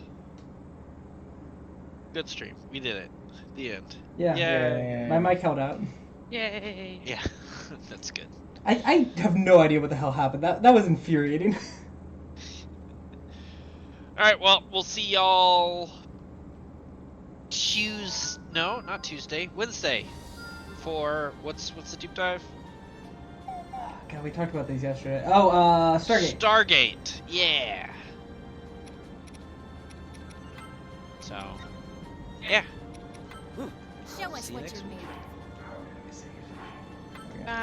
Good stream. We did it. The end. Yeah. Yay. My mic held out. Yay! Yeah, that's good. I have no idea what the hell happened. That was infuriating. Alright, well, we'll see y'all no, not Tuesday, Wednesday for what's the deep dive? God, we talked about these yesterday. Oh, Stargate. Stargate, yeah. So, yeah. Show us See you what next you're made of. Bye.